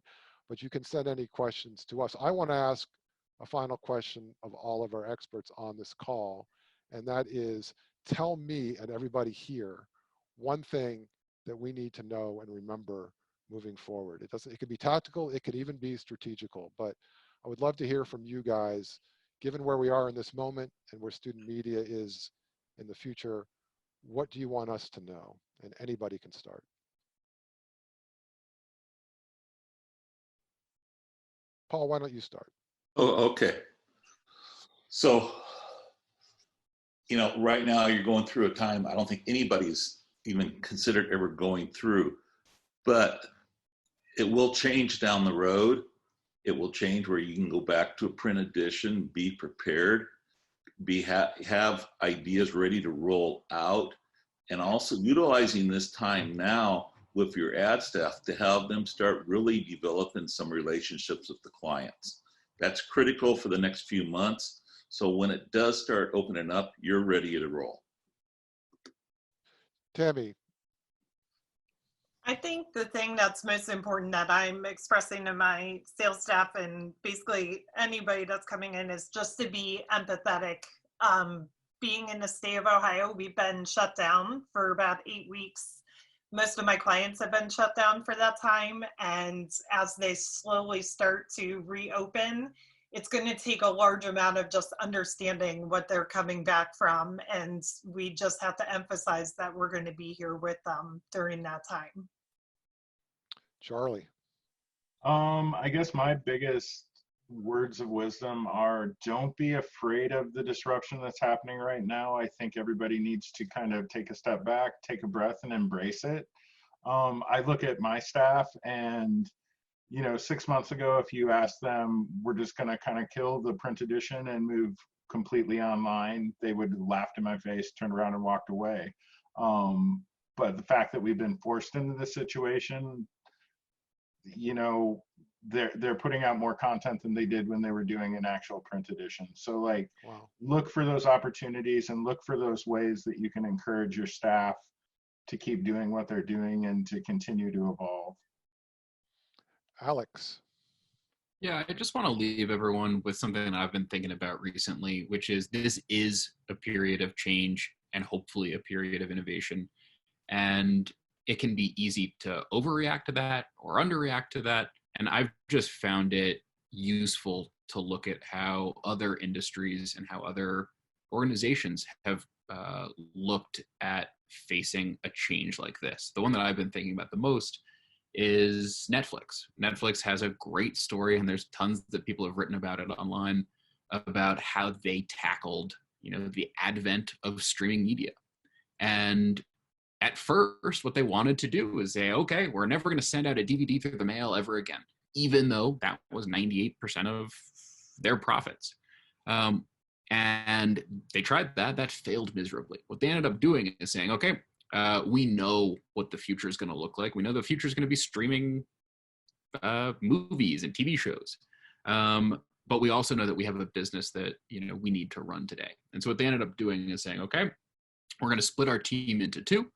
but you can send any questions to us. I want to ask a final question of all of our experts on this call, and that is, tell me and everybody here one thing that we need to know and remember moving forward. It could be tactical, it could even be strategical, but I would love to hear from you guys, given where we are in this moment and where student media is in the future. What do you want us to know? And anybody can start. Paul, why don't you start? Oh, okay. So, you know, right now you're going through a time I don't think anybody's even considered ever going through, but it will change down the road. It will change where you can go back to a print edition, be prepared, have ideas ready to roll out, and also utilizing this time now with your ad staff to have them start really developing some relationships with the clients. That's critical for the next few months. So when it does start opening up, you're ready to roll. Tammy, I think the thing that's most important that I'm expressing to my sales staff and basically anybody that's coming in is just to be empathetic. Being in the state of Ohio, we've been shut down for about 8 weeks. Most of my clients have been shut down for that time. And as they slowly start to reopen, it's going to take a large amount of just understanding what they're coming back from. And we just have to emphasize that we're going to be here with them during that time. Charlie. I guess my biggest words of wisdom are don't be afraid of the disruption that's happening right now. I think everybody needs to kind of take a step back, take a breath, and embrace it. I look at my staff and, 6 months ago, if you asked them, we're just going to kind of kill the print edition and move completely online, they would have laughed in my face, turned around and walked away. But the fact that we've been forced into this situation, they're putting out more content than they did when they were doing an actual print edition. So like, Wow. look for those opportunities and look for those ways that you can encourage your staff to keep doing what they're doing and to continue to evolve. Alex. Yeah, I just want to leave everyone with something that I've been thinking about recently, which is this is a period of change and hopefully a period of innovation. And it can be easy to overreact to that or underreact to that. And I've just found it useful to look at how other industries and how other organizations have looked at facing a change like this. The one that I've been thinking about the most is Netflix. Netflix has a great story, and there's tons that people have written about it online about how they tackled, the advent of streaming media. And at first, what they wanted to do was say, okay, we're never going to send out a DVD through the mail ever again, even though that was 98% of their profits. And they tried that. That failed miserably. What they ended up doing is saying, okay, we know what the future is going to look like. We know the future is going to be streaming movies and TV shows. But we also know that we have a business that, we need to run today. And so what they ended up doing is saying, okay, we're going to split our team into two.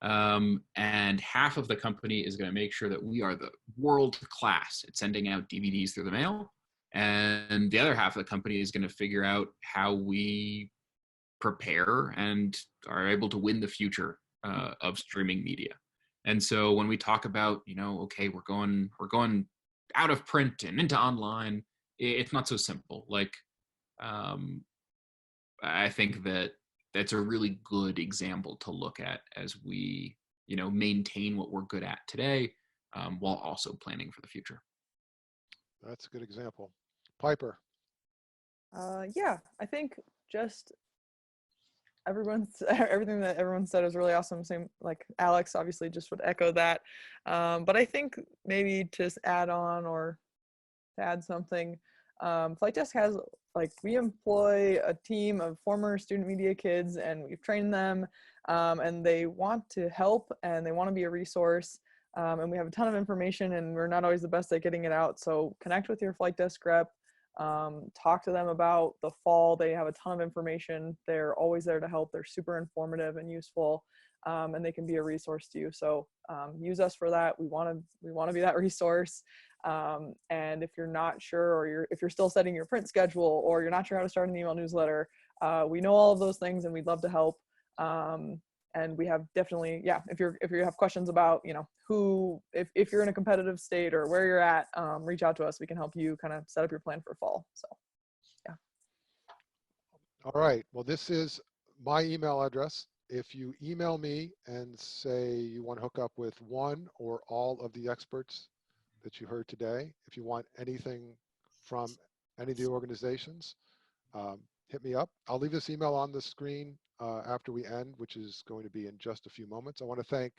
And half of the company is going to make sure that we are the world class at sending out DVDs through the mail. And the other half of the company is going to figure out how we prepare and are able to win the future of streaming media. And so when we talk about, okay, we're going out of print and into online, it's not so simple. Like, I think that's a really good example to look at as we, maintain what we're good at today, while also planning for the future. That's a good example. Piper. Yeah, I think just everything that everyone said is really awesome. Same like Alex, obviously, just would echo that. But I think maybe to add on or to add something, Flight Desk has, we employ a team of former student media kids, and we've trained them, and they want to help and they want to be a resource. And we have a ton of information, and we're not always the best at getting it out. So connect with your Flight Desk rep. Talk to them about the fall. They have a ton of information. They're always there to help. They're super informative and useful, and they can be a resource to you. So use us for that. We want to be that resource. And if you're not sure, or if you're still setting your print schedule, or you're not sure how to start an email newsletter, we know all of those things, and we'd love to help. And we have definitely, if you have questions about, if you're in a competitive state or where you're at, reach out to us. We can help you kind of set up your plan for fall. So, yeah. All right. Well, this is my email address. If you email me and say you want to hook up with one or all of the experts that you heard today, if you want anything from any of the organizations, hit me up. I'll leave this email on the screen after we end, which is going to be in just a few moments. I want to thank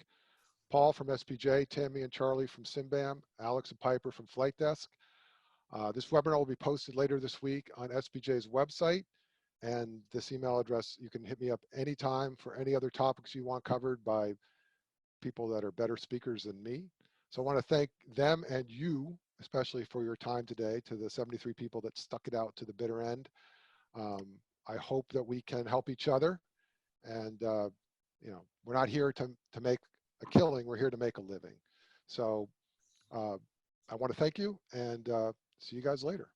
Paul from SPJ, Tammy and Charlie from SimBAM, Alex and Piper from Flight Desk. This webinar will be posted later this week on SPJ's website, And this email address, you can hit me up anytime for any other topics you want covered by people that are better speakers than me. So I want to thank them and you, especially for your time today, to the 73 people that stuck it out to the bitter end. I hope that we can help each other. And, we're not here to make a killing. We're here to make a living. So I want to thank you and see you guys later.